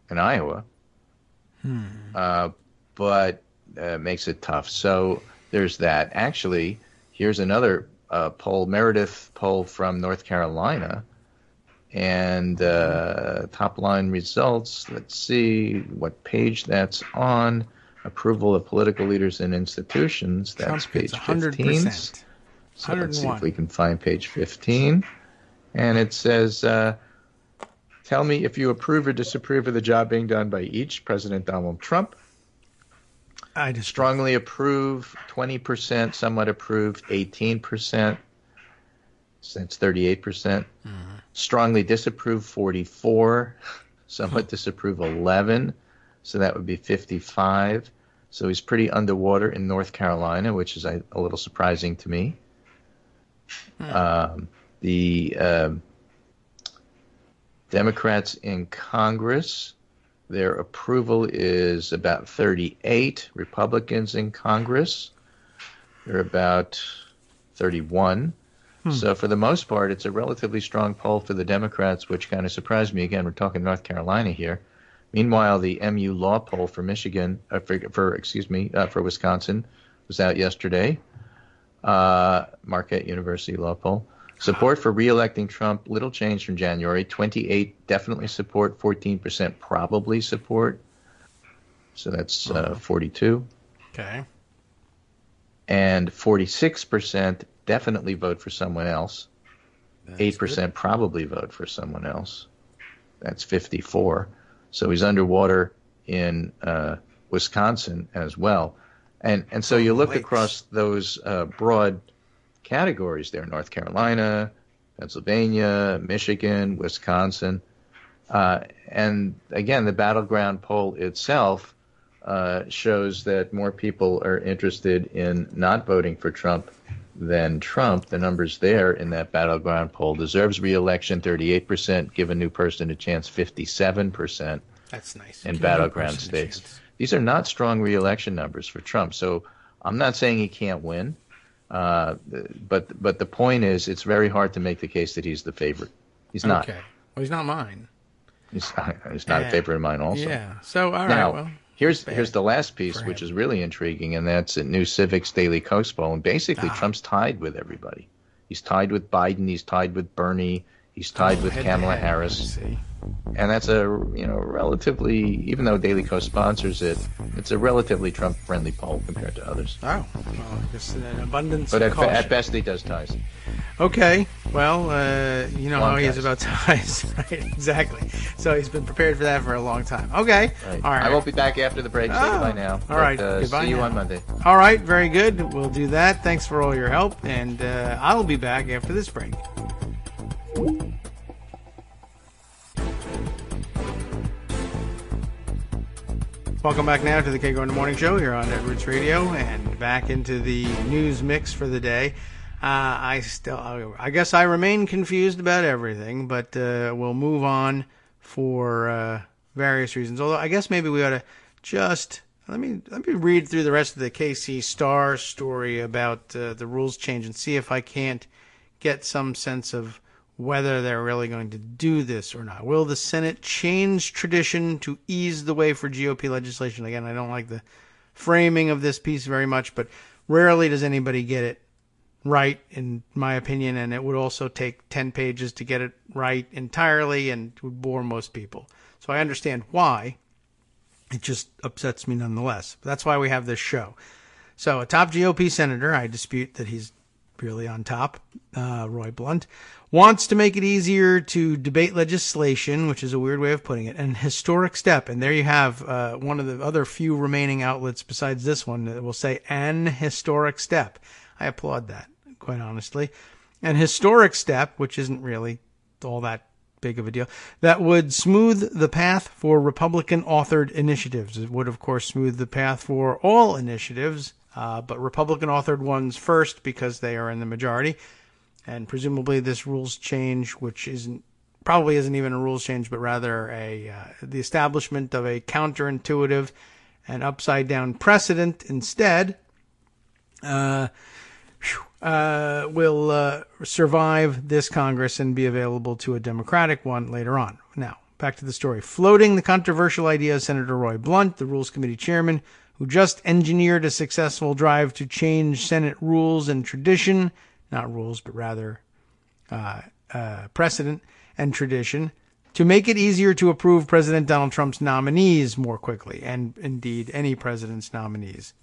and Iowa. But makes it tough. So there's that. Actually, here's another poll, Meredith poll from North Carolina. And top line results, let's see what page that's on. Approval of political leaders and institutions. That's page 15. 100%. So let's see if we can find page 15. And it says, tell me if you approve or disapprove of the job being done by each. President Donald Trump. I just strongly approve, 20%, somewhat approve, 18%. So that's 38%. Mm-hmm. Strongly disapprove, 44%. Somewhat disapprove, 11%. So that would be 55%. So he's pretty underwater in North Carolina, which is a little surprising to me. The Democrats in Congress, their approval is about 38. Republicans in Congress, they're about 31. So for the most part, it's a relatively strong poll for the Democrats, which kind of surprised me. Again, we're talking North Carolina here. Meanwhile, the MU law poll for for Wisconsin was out yesterday. Marquette University law poll. Support for re-electing Trump, little change from January. 28 definitely support, 14% probably support. So that's 42. Okay. And 46% definitely vote for someone else. That's 8% good. Probably vote for someone else. That's 54. So he's underwater in Wisconsin as well. And so you look across those broad categories there: North Carolina, Pennsylvania, Michigan, Wisconsin. And again, the battleground poll itself shows that more people are interested in not voting for Trump than Trump. The numbers there in that battleground poll: deserves re-election, 38%, give a new person a chance, 57%. That's nice. In battleground states. These are not strong re-election numbers for Trump. So I'm not saying he can't win, but the point is it's very hard to make the case that he's the favorite. He's not. Okay. Well, he's not mine. He's not a favorite of mine also. Yeah. So, all right. Now, well, here's the last piece, which is really intriguing, and that's a New Civics Daily Kos poll. And basically, Trump's tied with everybody. He's tied with Biden. He's tied with Bernie. He's tied with Kamala Harris. And that's a relatively, even though Daily Kos sponsors it, it's a relatively Trump-friendly poll compared to others. Oh, well, I guess an abundance but of caution. At best, he does ties. Okay, well, you know how he is about ties, right? Exactly. So he's been prepared for that for a long time. Okay, right. All right. I won't be back after the break. Say goodbye now. All right, goodbye. See you on Monday. All right, very good. We'll do that. Thanks for all your help, and I'll be back after this break. Welcome back now to the Kagro in the Morning Show here on Roots Radio, and back into the news mix for the day. I guess I remain confused about everything, but we'll move on for various reasons. Although I guess maybe we ought to just let me read through the rest of the KC Star story about the rules change and see if I can't get some sense of whether they're really going to do this or not. Will the Senate change tradition to ease the way for GOP legislation? Again, I don't like the framing of this piece very much, but rarely does anybody get it right, in my opinion, and it would also take 10 pages to get it right entirely, and it would bore most people. So I understand why. It just upsets me nonetheless. But that's why we have this show. So a top GOP senator, I dispute that he's really on top, Roy Blunt, wants to make it easier to debate legislation, which is a weird way of putting it, an historic step. And there you have one of the other few remaining outlets besides this one that will say an historic step. I applaud that, quite honestly. An historic step, which isn't really all that big of a deal, that would smooth the path for Republican-authored initiatives. It would, of course, smooth the path for all initiatives, but Republican-authored ones first because they are in the majority. And presumably this rules change, which probably isn't even a rules change, but rather the establishment of a counterintuitive and upside-down precedent instead, will survive this Congress and be available to a Democratic one later on. Now, back to the story. Floating the controversial idea is Senator Roy Blunt, the Rules Committee chairman, who just engineered a successful drive to change Senate rules and tradition, not rules, but rather precedent and tradition, to make it easier to approve President Donald Trump's nominees more quickly, and indeed any president's nominees.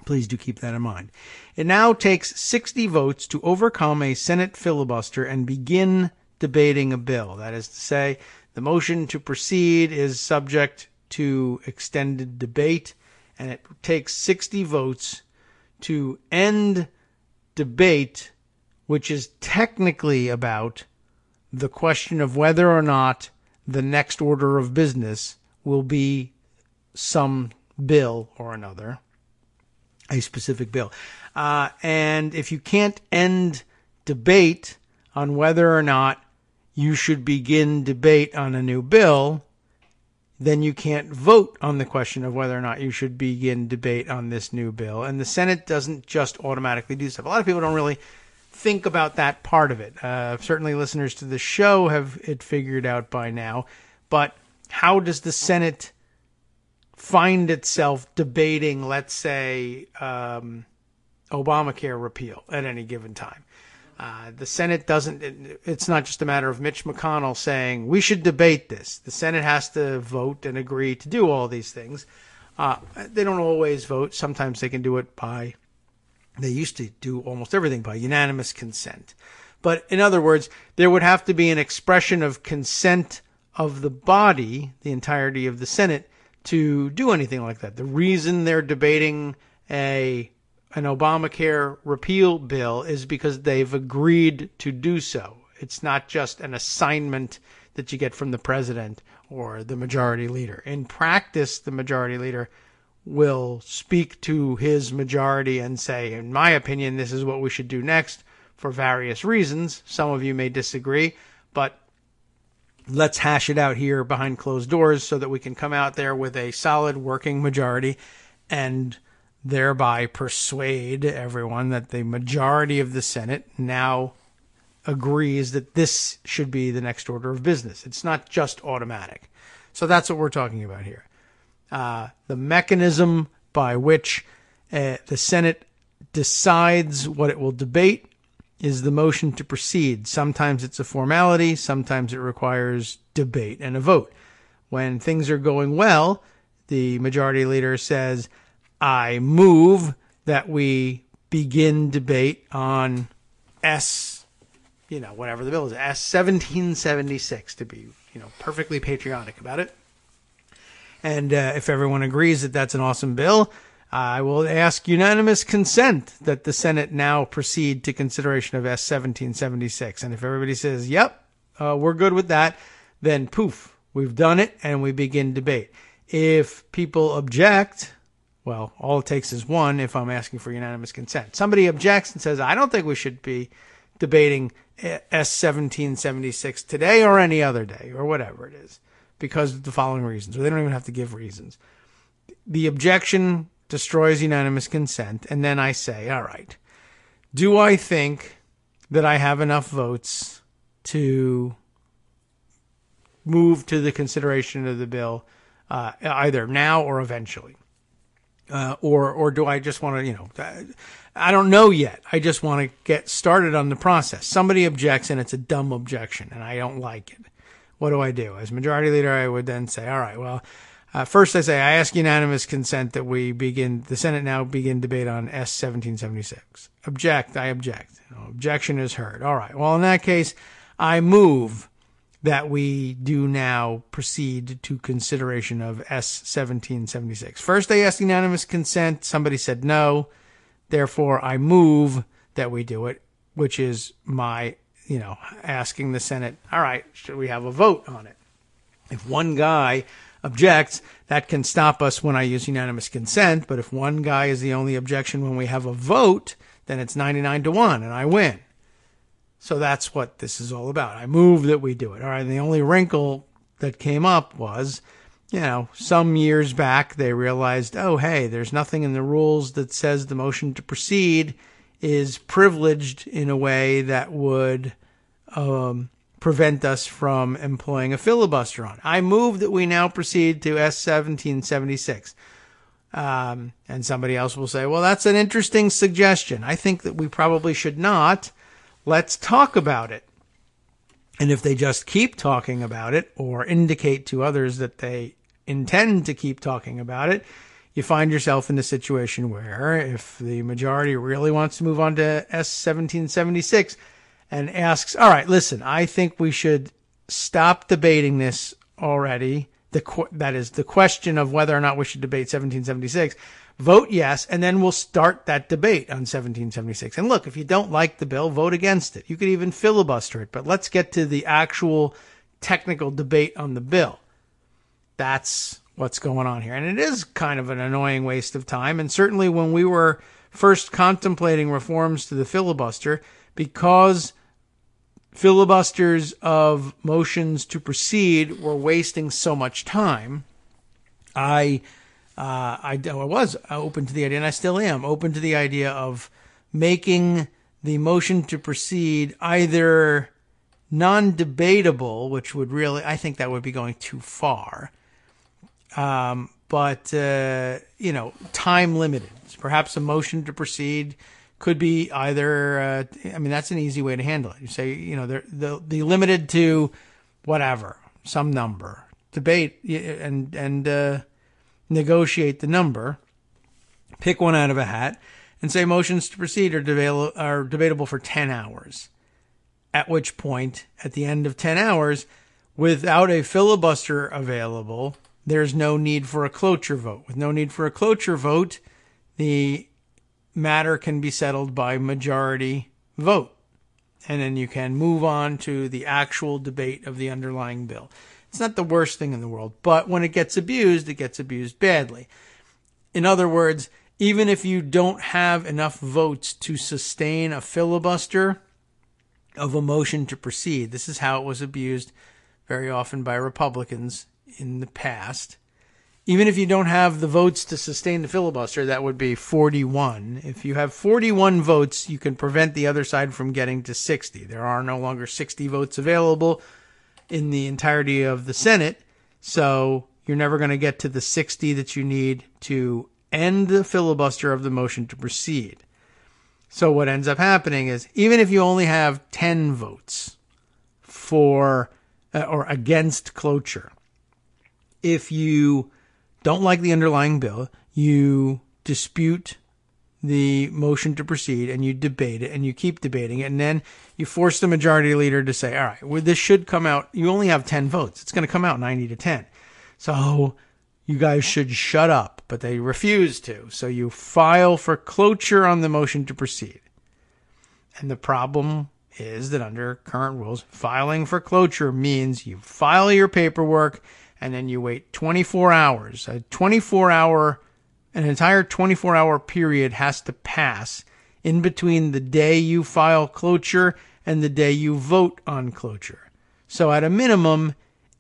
Please do keep that in mind. It now takes 60 votes to overcome a Senate filibuster and begin debating a bill. That is to say, the motion to proceed is subject to extended debate, and it takes 60 votes to end debate, which is technically about the question of whether or not the next order of business will be some bill or another, a specific bill. And if you can't end debate on whether or not you should begin debate on a new bill, then you can't vote on the question of whether or not you should begin debate on this new bill. And the Senate doesn't just automatically do stuff. A lot of people don't really think about that part of it. Certainly listeners to the show have it figured out by now. But how does the Senate find itself debating, let's say, Obamacare repeal at any given time? The Senate doesn't, it's not just a matter of Mitch McConnell saying, we should debate this. The Senate has to vote and agree to do all these things. They don't always vote. Sometimes they can do it they used to do almost everything by unanimous consent. But in other words, there would have to be an expression of consent of the body, the entirety of the Senate, to do anything like that. The reason they're debating an Obamacare repeal bill is because they've agreed to do so. It's not just an assignment that you get from the president or the majority leader. In practice, the majority leader will speak to his majority and say, in my opinion, this is what we should do next for various reasons. Some of you may disagree, but let's hash it out here behind closed doors so that we can come out there with a solid working majority and thereby persuade everyone that the majority of the Senate now agrees that this should be the next order of business. It's not just automatic. So that's what we're talking about here. The mechanism by which the Senate decides what it will debate is the motion to proceed. Sometimes it's a formality. Sometimes it requires debate and a vote. When things are going well, the majority leader says, I move that we begin debate on whatever the bill is, S 1776, to be, perfectly patriotic about it. And if everyone agrees that that's an awesome bill, I will ask unanimous consent that the Senate now proceed to consideration of S 1776. And if everybody says, yep, we're good with that, then poof, we've done it and we begin debate. If people object, well, all it takes is one if I'm asking for unanimous consent. Somebody objects and says, I don't think we should be debating S 1776 today or any other day or whatever it is, because of the following reasons, or they don't even have to give reasons. The objection destroys unanimous consent, and then I say, all right, do I think that I have enough votes to move to the consideration of the bill either now or eventually? Or do I just want to, I don't know yet. I just want to get started on the process. Somebody objects, and it's a dumb objection, and I don't like it. What do I do? As majority leader, I would then say, all right, well, first I say, I ask unanimous consent that the Senate now begin debate on S 1776. Object, I object. Objection is heard. All right, well, in that case, I move that we do now proceed to consideration of S 1776. First, I asked unanimous consent. Somebody said no. Therefore, I move that we do it, which is my, asking the Senate, all right, should we have a vote on it? If one guy objects, that can stop us when I use unanimous consent. But if one guy is the only objection when we have a vote, then it's 99-1 and I win. So that's what this is all about. I move that we do it. All right. And the only wrinkle that came up was, some years back they realized, oh, hey, there's nothing in the rules that says the motion to proceed is privileged in a way that would prevent us from employing a filibuster on. I move that we now proceed to S 1776. And somebody else will say, well, that's an interesting suggestion. I think that we probably should not. Let's talk about it. And if they just keep talking about it or indicate to others that they intend to keep talking about it, you find yourself in a situation where if the majority really wants to move on to S 1776 and asks, all right, listen, I think we should stop debating this already. That is the question of whether or not we should debate 1776. Vote yes, and then we'll start that debate on 1776. And look, if you don't like the bill, vote against it. You could even filibuster it, but let's get to the actual technical debate on the bill. That's what's going on here. And it is kind of an annoying waste of time. And certainly when we were first contemplating reforms to the filibuster, because filibusters of motions to proceed were wasting so much time, I was open to the idea, and I still am open to the idea of making the motion to proceed either non-debatable, which would really, I think that would be going too far, but time limited. Perhaps a motion to proceed could be either, that's an easy way to handle it. You say, they'll be limited to whatever, some number. Debate and negotiate the number. Pick one out of a hat and say motions to proceed are debatable for 10 hours. At which point, at the end of 10 hours, without a filibuster available, there's no need for a cloture vote. With no need for a cloture vote, the matter can be settled by majority vote. And then you can move on to the actual debate of the underlying bill. It's not the worst thing in the world, but when it gets abused badly. In other words, even if you don't have enough votes to sustain a filibuster of a motion to proceed, this is how it was abused very often by Republicans in the past. Even if you don't have the votes to sustain the filibuster, that would be 41. If you have 41 votes, you can prevent the other side from getting to 60. There are no longer 60 votes available in the entirety of the Senate, so you're never going to get to the 60 that you need to end the filibuster of the motion to proceed. So what ends up happening is, even if you only have 10 votes for or against cloture, if you don't like the underlying bill, you dispute the motion to proceed and you debate it and you keep debating it, and then you force the majority leader to say, all right, well, this should come out. You only have 10 votes. It's going to come out 90-10. So you guys should shut up. But they refuse to. So you file for cloture on the motion to proceed. And the problem is that under current rules, filing for cloture means you file your paperwork and then you wait 24 hours. An entire 24-hour period has to pass in between the day you file cloture and the day you vote on cloture. So at a minimum,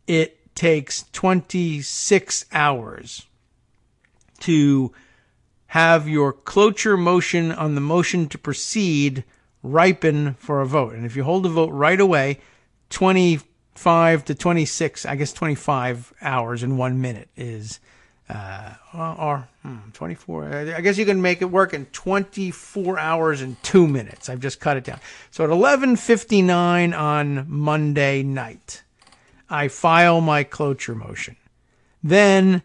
it takes 26 hours to have your cloture motion on the motion to proceed ripen for a vote. And if you hold a vote right away, 25 to 26, I guess 25 hours and 1 minute is, 24. I guess you can make it work in 24 hours and 2 minutes. I've just cut it down. So at 11:59 on Monday night, I file my cloture motion. Then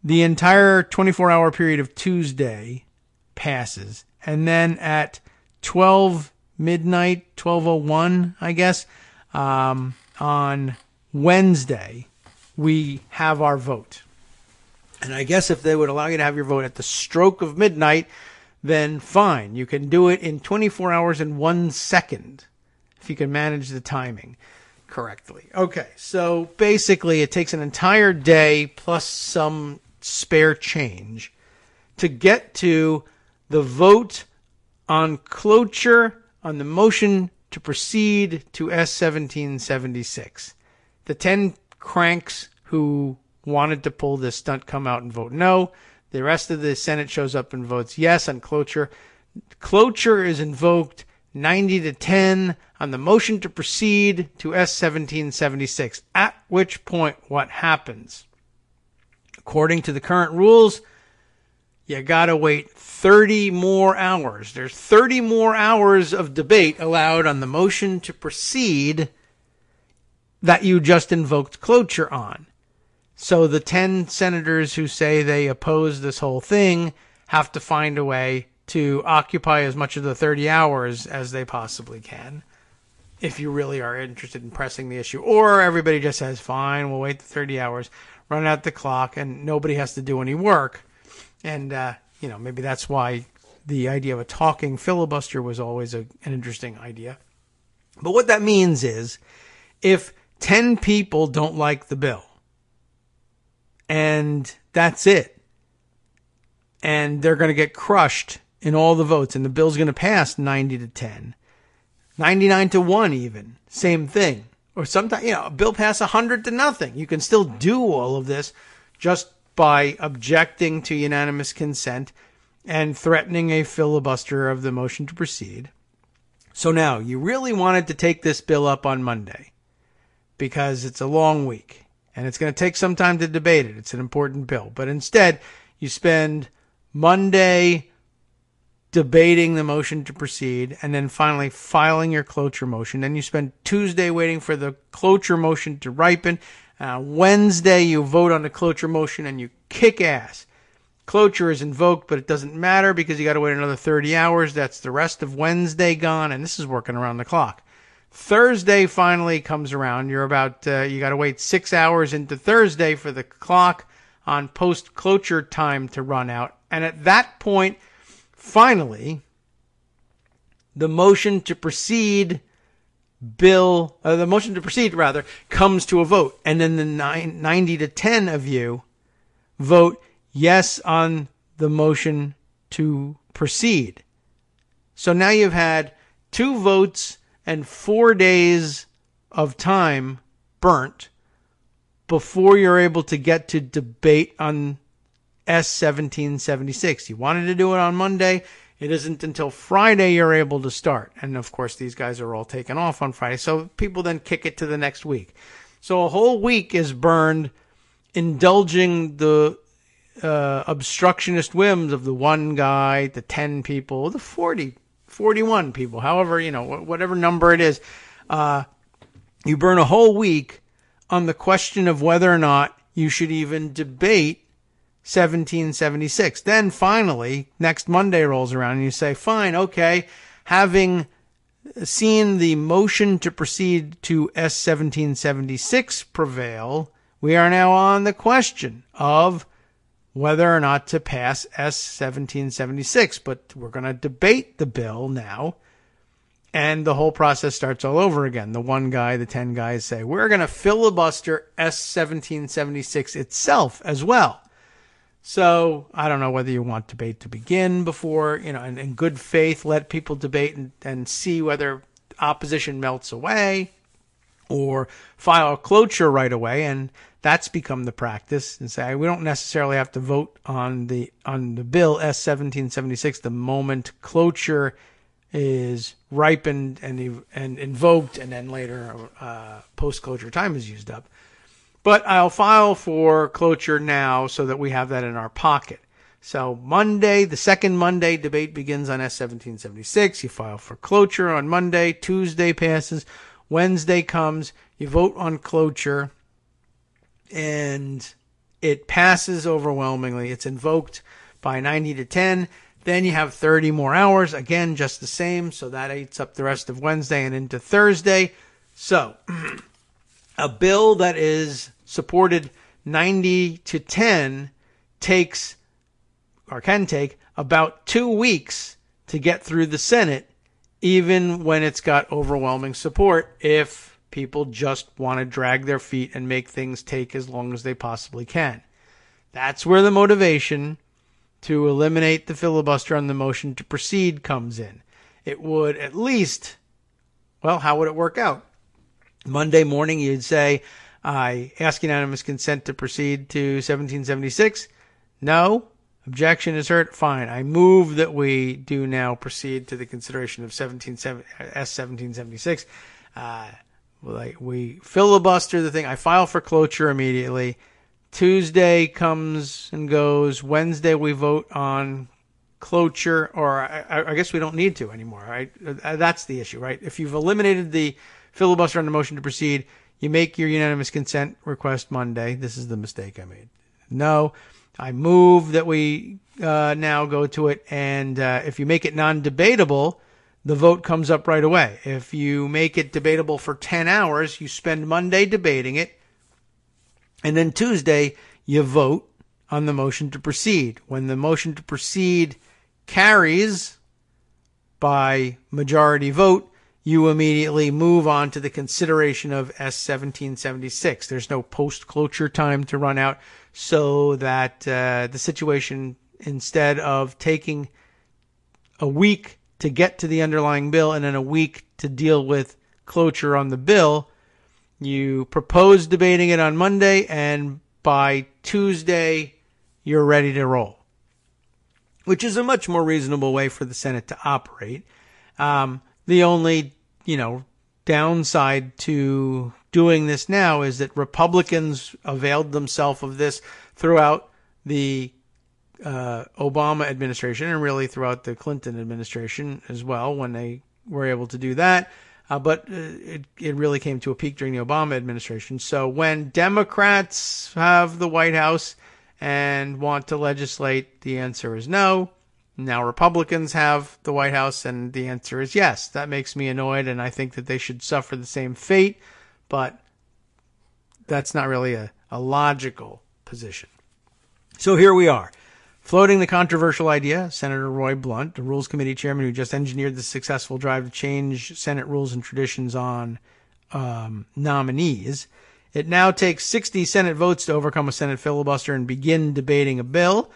the entire 24-hour period of Tuesday passes. And then at 12:01, I guess, on Wednesday, we have our vote. And I guess if they would allow you to have your vote at the stroke of midnight, then fine. You can do it in 24 hours and 1 second if you can manage the timing correctly. Okay, so basically it takes an entire day plus some spare change to get to the vote on cloture on the motion to proceed to S-1776. The 10 cranks who wanted to pull this stunt come out and vote no. The rest of the Senate shows up and votes yes on cloture. Cloture is invoked 90-10 on the motion to proceed to S-1776, at which point what happens? According to the current rules, you gotta wait 30 more hours. There's 30 more hours of debate allowed on the motion to proceed that you just invoked cloture on. So the 10 senators who say they oppose this whole thing have to find a way to occupy as much of the 30 hours as they possibly can, if you really are interested in pressing the issue. Or everybody just says, fine, we'll wait the 30 hours, run out the clock, and nobody has to do any work. And, maybe that's why the idea of a talking filibuster was always an interesting idea. But what that means is, if 10 people don't like the bill, and that's it, and they're going to get crushed in all the votes, and the bill's going to pass 90-10. 99-1 even. Same thing. Or sometimes, a bill pass 100-0. You can still do all of this just by objecting to unanimous consent and threatening a filibuster of the motion to proceed. So now, you really wanted to take this bill up on Monday because it's a long week and it's going to take some time to debate it. It's an important bill. But instead, you spend Monday debating the motion to proceed and then finally filing your cloture motion. Then you spend Tuesday waiting for the cloture motion to ripen. Wednesday, you vote on the cloture motion and you kick ass. Cloture is invoked, but it doesn't matter because you got to wait another 30 hours. That's the rest of Wednesday gone, and this is working around the clock. Thursday finally comes around. You got to wait 6 hours into Thursday for the clock on post-cloture time to run out. And at that point, finally, the motion to proceed comes to a vote. And then the 90-10 of you vote yes on the motion to proceed. So now you've had 2 votes and 4 days of time burnt before you're able to get to debate on S-1776. You wanted to do it on Monday. It isn't until Friday you're able to start. And of course, these guys are all taken off on Friday. So people then kick it to the next week. So a whole week is burned indulging the obstructionist whims of the one guy, the 10 people, the 40, 41 people, however, whatever number it is. You burn a whole week on the question of whether or not you should even debate 1776. Then finally, next Monday rolls around and you say, fine, okay, having seen the motion to proceed to S-1776 prevail, we are now on the question of whether or not to pass S-1776. But we're going to debate the bill now, and the whole process starts all over again. The one guy, the 10 guys say, we're going to filibuster S-1776 itself as well. So I don't know whether you want debate to begin before, and in good faith, let people debate and see whether opposition melts away, or file cloture right away. And that's become the practice, and say we don't necessarily have to vote on the bill S-1776 the moment cloture is ripened and invoked, and then later post-closure time is used up. But I'll file for cloture now so that we have that in our pocket. So Monday, the second Monday, debate begins on S-1776. You file for cloture on Monday. Tuesday passes. Wednesday comes. You vote on cloture. And it passes overwhelmingly. It's invoked by 90-10. Then you have 30 more hours. Again, just the same. So that eats up the rest of Wednesday and into Thursday. So a bill that is supported 90-10 can take about 2 weeks to get through the Senate, even when it's got overwhelming support, if people just want to drag their feet and make things take as long as they possibly can. That's where the motivation to eliminate the filibuster on the motion to proceed comes in. It would at least, how would it work out? Monday morning, you'd say, I ask unanimous consent to proceed to 1776. No. Objection is heard. Fine. I move that we do now proceed to the consideration of S-1776. We filibuster the thing. I file for cloture immediately. Tuesday comes and goes. Wednesday we vote on cloture, or I guess we don't need to anymore, right? That's the issue, right? If you've eliminated the filibuster on the motion to proceed, you make your unanimous consent request Monday. This is the mistake I made. No, I move that we now go to it, and if you make it non-debatable, the vote comes up right away. If you make it debatable for 10 hours, you spend Monday debating it, and then Tuesday you vote on the motion to proceed. When the motion to proceed carries by majority vote, you immediately move on to the consideration of S-1776. There's no post-cloture time to run out, so that the situation, instead of taking a week to get to the underlying bill and then a week to deal with cloture on the bill. You propose debating it on Monday, and by Tuesday, you're ready to roll, which is a much more reasonable way for the Senate to operate. The only, downside to doing this now is that Republicans availed themselves of this throughout the Obama administration and really throughout the Clinton administration as well when they were able to do that. But it really came to a peak during the Obama administration. So when Democrats have the White House and want to legislate, the answer is no. Now Republicans have the White House, and the answer is yes. That makes me annoyed, and I think that they should suffer the same fate, but that's not really a logical position. So here we are, floating the controversial idea. Senator Roy Blunt, the Rules Committee chairman who just engineered the successful drive to change Senate rules and traditions on nominees. It now takes 60 Senate votes to overcome a Senate filibuster and begin debating a bill.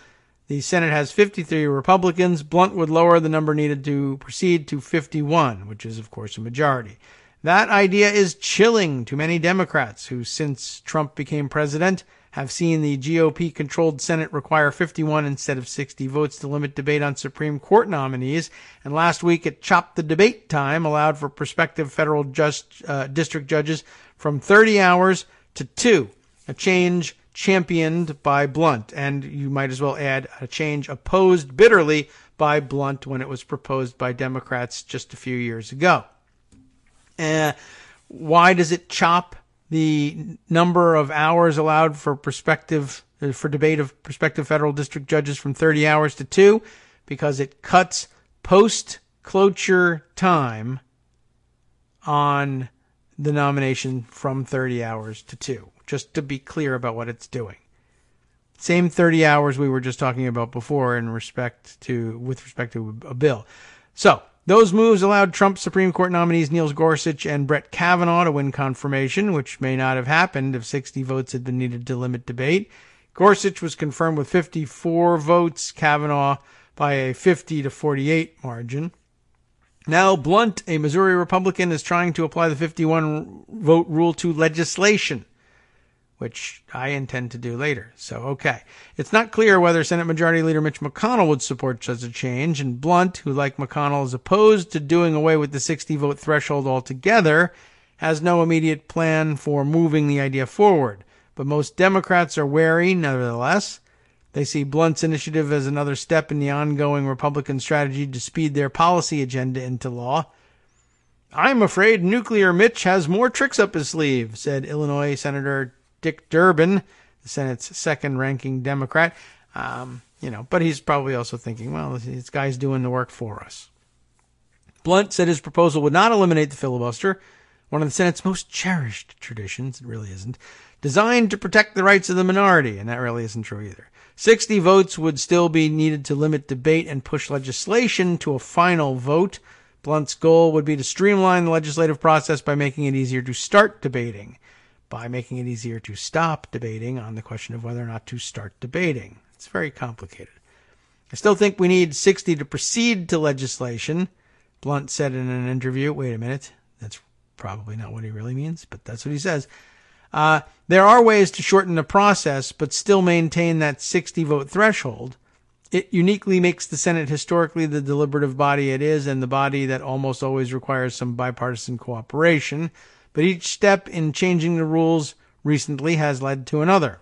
The Senate has 53 Republicans. Blunt would lower the number needed to proceed to 51, which is, of course, a majority. That idea is chilling to many Democrats who, since Trump became president, have seen the GOP-controlled Senate require 51 instead of 60 votes to limit debate on Supreme Court nominees. And last week, it chopped the debate time allowed for prospective federal district judges from 30 hours to 2, a change championed by Blunt, and you might as well add a change opposed bitterly by Blunt when it was proposed by Democrats just a few years ago. Why does it chop the number of hours allowed for debate of prospective federal district judges from 30 hours to 2? Because it cuts post-cloture time on the nomination from 30 hours to 2. Just to be clear about what it's doing. Same 30 hours we were just talking about before with respect to a bill. So, those moves allowed Trump Supreme Court nominees Neil Gorsuch and Brett Kavanaugh to win confirmation, which may not have happened if 60 votes had been needed to limit debate. Gorsuch was confirmed with 54 votes, Kavanaugh by a 50-48 margin. Now, Blunt, a Missouri Republican, is trying to apply the 51-vote rule to legislation, which I intend to do later. So, okay. It's not clear whether Senate Majority Leader Mitch McConnell would support such a change, and Blunt, who like McConnell is opposed to doing away with the 60-vote threshold altogether, has no immediate plan for moving the idea forward. But most Democrats are wary, nevertheless. They see Blunt's initiative as another step in the ongoing Republican strategy to speed their policy agenda into law. I'm afraid Nuclear Mitch has more tricks up his sleeve, said Illinois Senator Dick Durbin, the Senate's second-ranking Democrat. But he's probably also thinking, well, this guy's doing the work for us. Blunt said his proposal would not eliminate the filibuster, one of the Senate's most cherished traditions, it really isn't, designed to protect the rights of the minority, and that really isn't true either. 60 votes would still be needed to limit debate and push legislation to a final vote. Blunt's goal would be to streamline the legislative process by making it easier to start debating, by making it easier to stop debating on the question of whether or not to start debating. It's very complicated. I still think we need 60 to proceed to legislation, Blunt said in an interview. Wait a minute. That's probably not what he really means, but that's what he says. There are ways to shorten the process, but still maintain that 60-vote threshold. It uniquely makes the Senate historically the deliberative body it is and the body that almost always requires some bipartisan cooperation. But each step in changing the rules recently has led to another.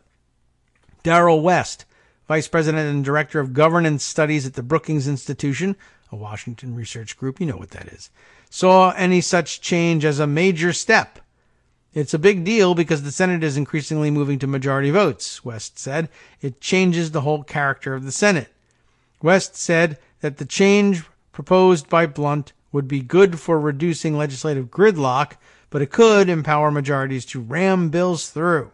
Darrell West, Vice President and Director of Governance Studies at the Brookings Institution, a Washington research group, you know what that is, saw any such change as a major step. It's a big deal because the Senate is increasingly moving to majority votes, West said. It changes the whole character of the Senate. West said that the change proposed by Blunt would be good for reducing legislative gridlock, but it could empower majorities to ram bills through.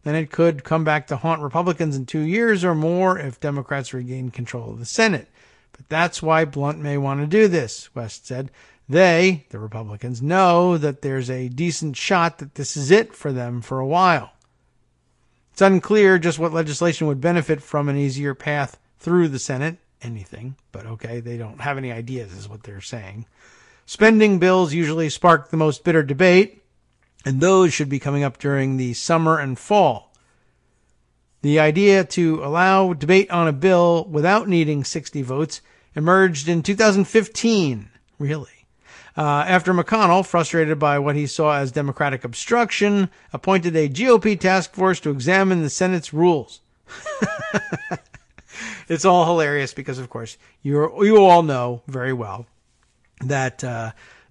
Then it could come back to haunt Republicans in 2 years or more if Democrats regain control of the Senate. But that's why Blunt may want to do this, West said. They, the Republicans, know that there's a decent shot that this is it for them for a while. It's unclear just what legislation would benefit from an easier path through the Senate. Anything, but okay, they don't have any ideas is what they're saying. Spending bills usually spark the most bitter debate, and those should be coming up during the summer and fall. The idea to allow debate on a bill without needing 60 votes emerged in 2015, really, after McConnell, frustrated by what he saw as Democratic obstruction, appointed a GOP task force to examine the Senate's rules. It's all hilarious because, of course, you all know very well that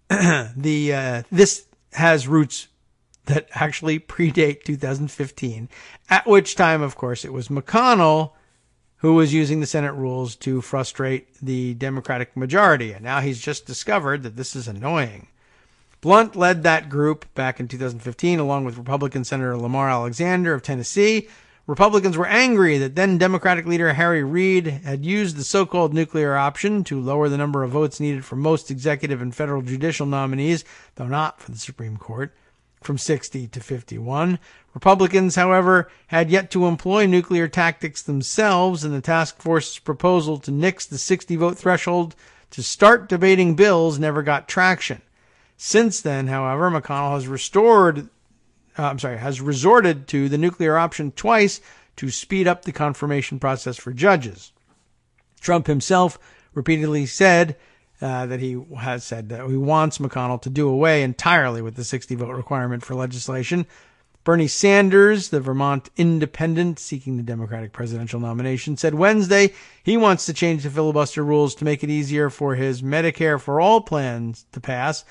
this has roots that actually predate 2015, at which time, of course, it was McConnell who was using the Senate rules to frustrate the Democratic majority. And now he's just discovered that this is annoying. Blunt led that group back in 2015, along with Republican Senator Lamar Alexander of Tennessee. Republicans were angry that then Democratic leader Harry Reid had used the so-called nuclear option to lower the number of votes needed for most executive and federal judicial nominees, though not for the Supreme Court, from 60 to 51. Republicans, however, had yet to employ nuclear tactics themselves, and the task force's proposal to nix the 60-vote threshold to start debating bills never got traction. Since then, however, McConnell has resorted to the nuclear option twice to speed up the confirmation process for judges. Trump himself repeatedly said that he wants McConnell to do away entirely with the 60-vote requirement for legislation. Bernie Sanders, the Vermont independent seeking the Democratic presidential nomination, said Wednesday he wants to change the filibuster rules to make it easier for his Medicare for All plans to pass.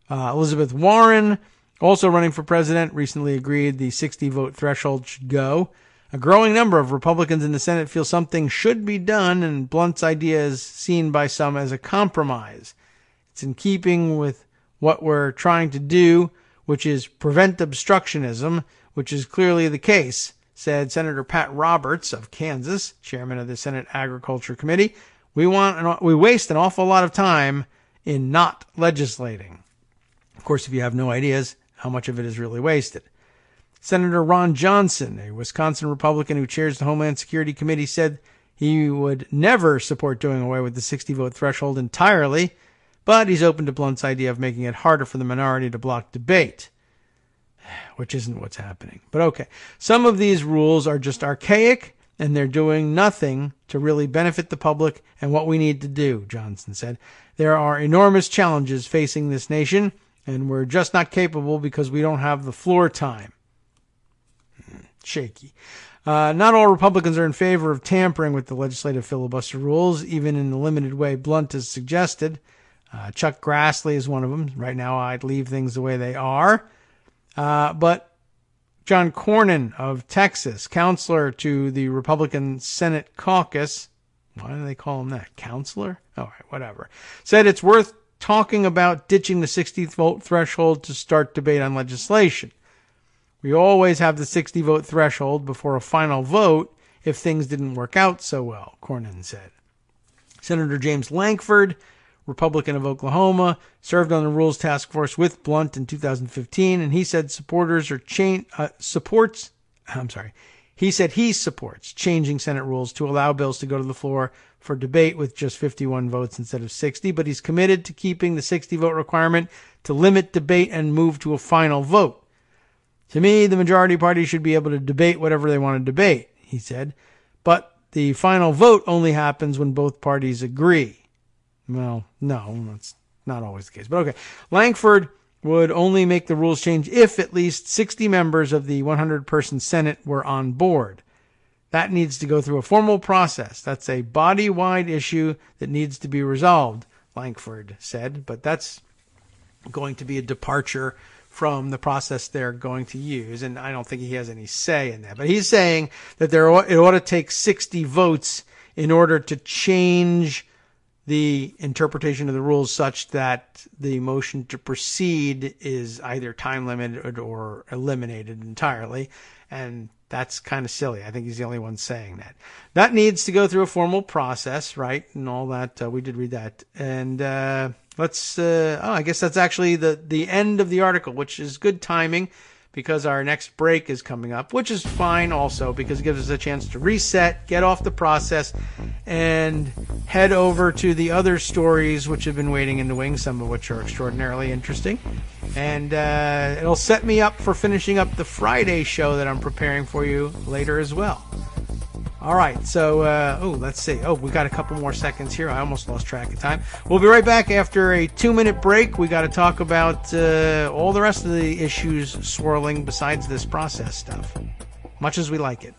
Elizabeth Warren, also running for president, recently agreed the 60-vote threshold should go. A growing number of Republicans in the Senate feel something should be done, and Blunt's idea is seen by some as a compromise. It's in keeping with what we're trying to do, which is prevent obstructionism, which is clearly the case, said Senator Pat Roberts of Kansas, chairman of the Senate Agriculture Committee. We waste an awful lot of time in not legislating. Of course, if you have no ideas how much of it is really wasted. Senator Ron Johnson, a Wisconsin Republican who chairs the Homeland Security Committee, said he would never support doing away with the 60-vote threshold entirely, but he's open to Blunt's idea of making it harder for the minority to block debate, which isn't what's happening. But okay, some of these rules are just archaic, and they're doing nothing to really benefit the public and what we need to do, Johnson said. There are enormous challenges facing this nation, and we're just not capable because we don't have the floor time. Shaky. Not all Republicans are in favor of tampering with the legislative filibuster rules, even in the limited way Blunt has suggested. Chuck Grassley is one of them. Right now, I'd leave things the way they are. But John Cornyn of Texas, counselor to the Republican Senate caucus, why do they call him that? Counselor? All right, whatever. Said it's worth talking about ditching the 60-vote threshold to start debate on legislation. We always have the 60-vote threshold before a final vote if things didn't work out so well, Cornyn said. Senator James Lankford, Republican of Oklahoma, served on the Rules Task Force with Blunt in 2015, and he said he supports changing Senate rules to allow bills to go to the floor for debate with just 51 votes instead of 60, but he's committed to keeping the 60-vote requirement to limit debate and move to a final vote. To me, the majority party should be able to debate whatever they want to debate, he said, but the final vote only happens when both parties agree. Well, no, that's not always the case, but okay. Lankford would only make the rules change if at least 60 members of the 100-person Senate were on board. That needs to go through a formal process. That's a body-wide issue that needs to be resolved, Lankford said, but that's going to be a departure from the process they're going to use, and I don't think he has any say in that. But he's saying that it ought to take 60 votes in order to change the interpretation of the rules such that the motion to proceed is either time limited or eliminated entirely, and that's kind of silly. I think he's the only one saying that. That needs to go through a formal process, right, and all that. We did read that. And I guess that's actually the end of the article, which is good timing because our next break is coming up, which is fine also because it gives us a chance to reset, get off the process, and head over to the other stories which have been waiting in the wings, some of which are extraordinarily interesting. And it'll set me up for finishing up the Friday show that I'm preparing for you later as well. All right, so, let's see. Oh, we got a couple more seconds here. I almost lost track of time. We'll be right back after a 2-minute break. We got to talk about all the rest of the issues swirling besides this process stuff, much as we like it.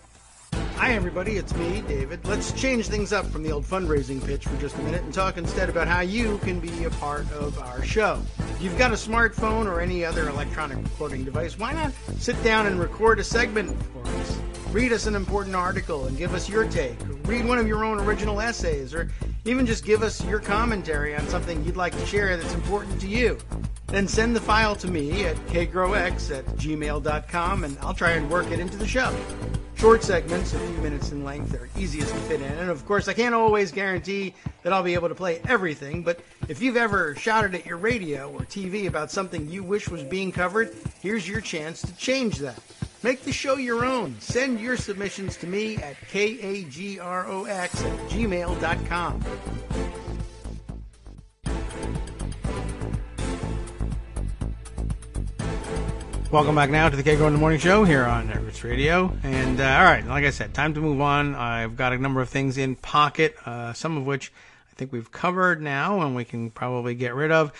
Hi, everybody. It's me, David. Let's change things up from the old fundraising pitch for just a minute and talk instead about how you can be a part of our show. If you've got a smartphone or any other electronic recording device, why not sit down and record a segment for us? Read us an important article and give us your take. Read one of your own original essays, or even just give us your commentary on something you'd like to share that's important to you. Then send the file to me at kagrox@gmail.com, and I'll try and work it into the show. Short segments, a few minutes in length, are easiest to fit in. And of course, I can't always guarantee that I'll be able to play everything, but if you've ever shouted at your radio or TV about something you wish was being covered, here's your chance to change that. Make the show your own. Send your submissions to me at kagrox@gmail.com. Welcome back now to the Kagro in the Morning Show here on Networks Radio. And, all right, like I said, time to move on. I've got a number of things in pocket, some of which I think we've covered now and we can probably get rid of.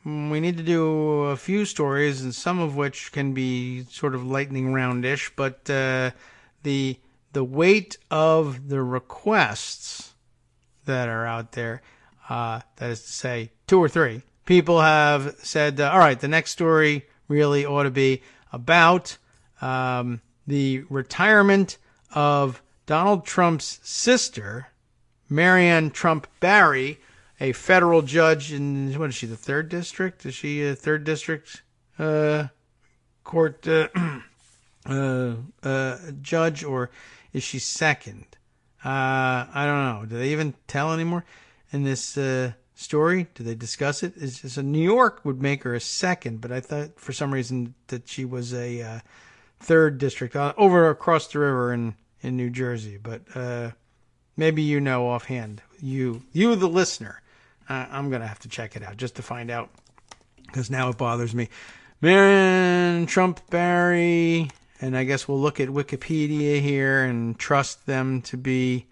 We need to do a few stories, and some of which can be sort of lightning roundish, but the weight of the requests that are out there, that is to say 2 or 3, people have said, all right, the next story really ought to be about the retirement of Donald Trump's sister, Marianne Trump Barry, a federal judge in, what is she, the 3rd District? Is she a 3rd District court judge, or is she 2nd? I don't know. Do they even tell anymore in this story? Do they discuss it? So New York would make her a 2nd, but I thought for some reason that she was a 3rd District over across the river in New Jersey. But maybe you know offhand, you the listener. I'm going to have to check it out just to find out, because now it bothers me. Marianne Trump Barry, and I guess we'll look at Wikipedia here and trust them to be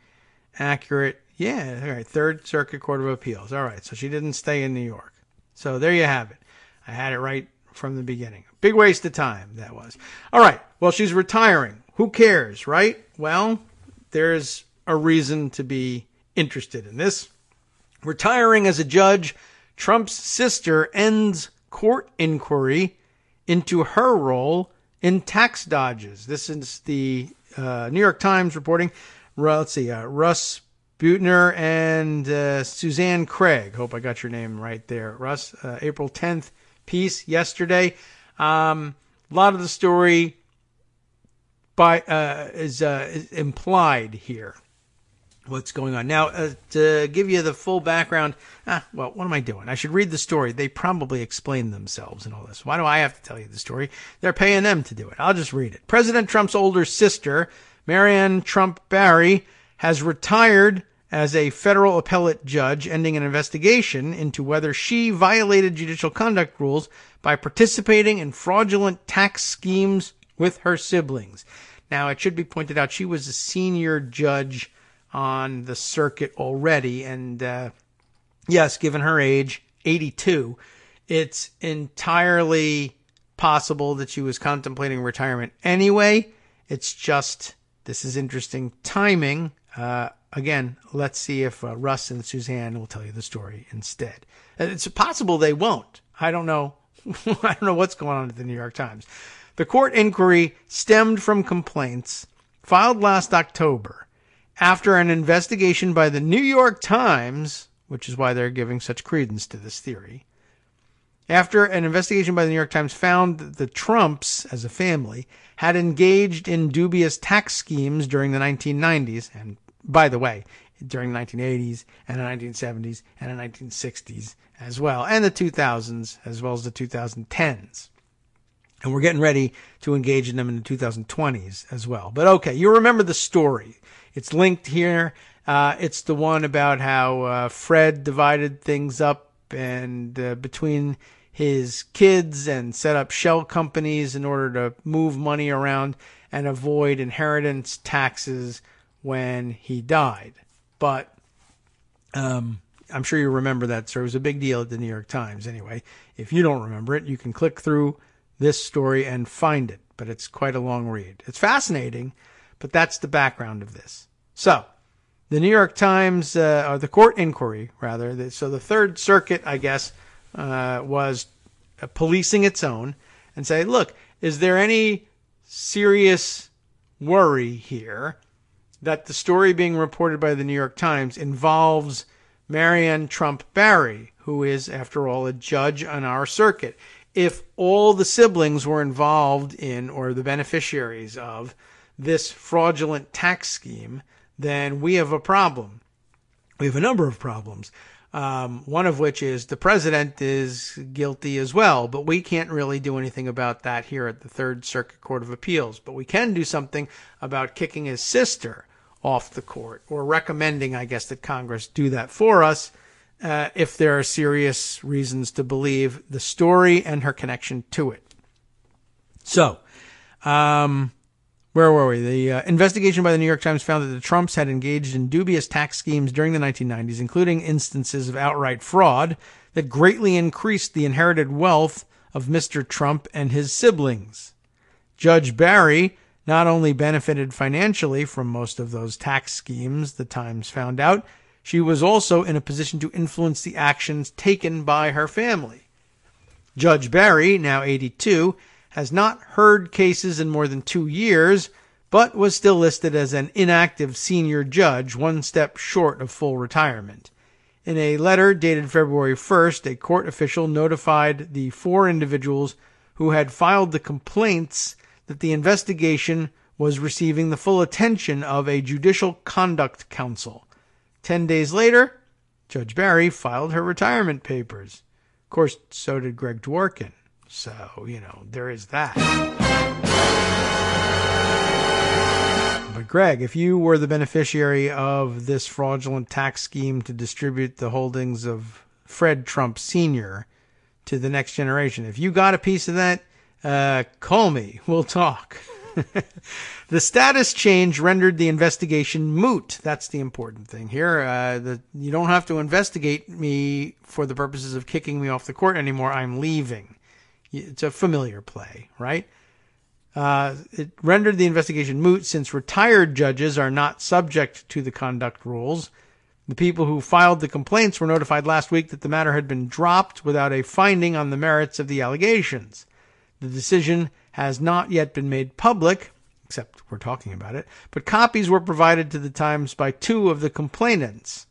accurate. Yeah, all right, 3rd Circuit Court of Appeals. All right, so she didn't stay in New York. So there you have it. I had it right from the beginning. Big waste of time, that was. All right, well, she's retiring. Who cares, right? Well, there's a reason to be interested in this. Retiring as a judge, Trump's sister ends court inquiry into her role in tax dodges. This is the New York Times reporting. Let's see, Russ Butner and Suzanne Craig. Hope I got your name right there, Russ. April 10th piece yesterday. A lot of the story is implied here. What's going on. Now, to give you the full background, what am I doing? I should read the story. They probably explain themselves and all this. Why do I have to tell you the story? They're paying them to do it. I'll just read it. President Trump's older sister, Marianne Trump Barry, has retired as a federal appellate judge, ending an investigation into whether she violated judicial conduct rules by participating in fraudulent tax schemes with her siblings. Now, it should be pointed out she was a senior judge on the circuit already, and yes, given her age, 82, it's entirely possible that she was contemplating retirement anyway. It's just, this is interesting timing. Again, let's see if Russ and Suzanne will tell you the story instead. It's possible they won't. I don't know. I don't know what's going on at the New York Times. The court inquiry stemmed from complaints filed last October after an investigation by the New York Times, which is why they're giving such credence to this theory. After an investigation by the New York Times found that the Trumps, as a family, had engaged in dubious tax schemes during the 1990s, and by the way, during the 1980s and the 1970s and the 1960s as well, and the 2000s as well as the 2010s. And we're getting ready to engage in them in the 2020s as well. But okay, you remember the story. It's linked here. It's the one about how Fred divided things up and between his kids and set up shell companies in order to move money around and avoid inheritance taxes when he died. But I'm sure you remember that story. It was a big deal at the New York Times. Anyway, if you don't remember it, you can click through this story and find it. But it's quite a long read. It's fascinating, but that's the background of this. So, the New York Times, or the court inquiry, rather. So the Third Circuit, I guess, was policing its own and say, look, is there any serious worry here that the story being reported by the New York Times involves Marianne Trump Barry, who is, after all, a judge on our circuit? If all the siblings were involved in, or the beneficiaries of, this fraudulent tax scheme, then we have a problem. We have a number of problems. One of which is the president is guilty as well, but we can't really do anything about that here at the Third Circuit Court of Appeals. But we can do something about kicking his sister off the court, or recommending, I guess, that Congress do that for us if there are serious reasons to believe the story and her connection to it. So, where were we? The investigation by the New York Times found that the Trumps had engaged in dubious tax schemes during the 1990s, including instances of outright fraud that greatly increased the inherited wealth of Mr. Trump and his siblings. Judge Barry not only benefited financially from most of those tax schemes, the Times found out, she was also in a position to influence the actions taken by her family. Judge Barry, now 82, has not heard cases in more than 2 years, but was still listed as an inactive senior judge, one step short of full retirement. In a letter dated February 1st, a court official notified the 4 individuals who had filed the complaints that the investigation was receiving the full attention of a Judicial Conduct Council. 10 days later, Judge Barry filed her retirement papers. Of course, so did Greg Dworkin. So, there is that. But Greg, if you were the beneficiary of this fraudulent tax scheme to distribute the holdings of Fred Trump Sr. to the next generation, if you got a piece of that, call me. We'll talk. The status change rendered the investigation moot. That's the important thing here. You don't have to investigate me for the purposes of kicking me off the court anymore. I'm leaving. It's a familiar play, right? It rendered the investigation moot since retired judges are not subject to the conduct rules. The people who filed the complaints were notified last week that the matter had been dropped without a finding on the merits of the allegations. The decision has not yet been made public, except we're talking about it, but copies were provided to the Times by 2 of the complainants.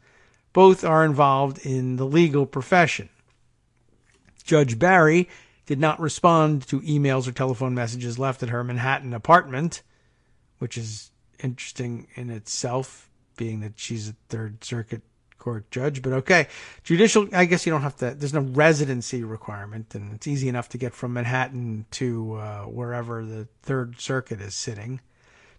Both are involved in the legal profession. Judge Barry did not respond to emails or telephone messages left at her Manhattan apartment, which is interesting in itself, being that she's a Third Circuit Court judge. But okay, I guess you don't have to, there's no residency requirement, and it's easy enough to get from Manhattan to wherever the Third Circuit is sitting.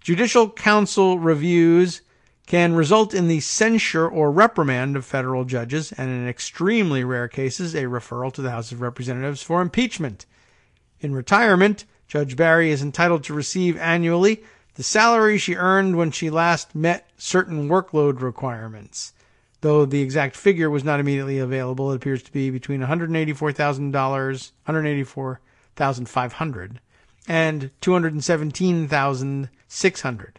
Judicial Council reviews can result in the censure or reprimand of federal judges, and in extremely rare cases, a referral to the House of Representatives for impeachment. In retirement, Judge Barry is entitled to receive annually the salary she earned when she last met certain workload requirements. Though the exact figure was not immediately available, it appears to be between $184,500, and $217,600.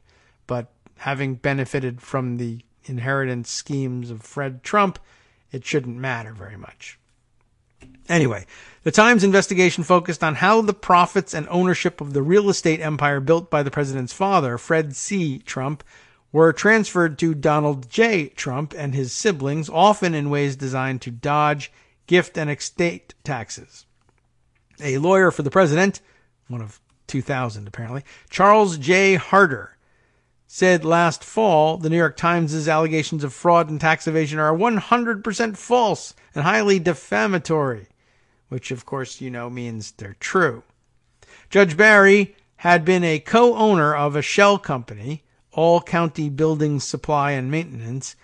But having benefited from the inheritance schemes of Fred Trump, it shouldn't matter very much. Anyway, the Times investigation focused on how the profits and ownership of the real estate empire built by the president's father, Fred C. Trump, were transferred to Donald J. Trump and his siblings, often in ways designed to dodge gift and estate taxes. A lawyer for the president, one of 2,000 apparently, Charles J. Harder, said last fall the New York Times' allegations of fraud and tax evasion are 100% false and highly defamatory, which of course means they're true. Judge Barry had been a co-owner of a shell company, All County Building Supply and Maintenance,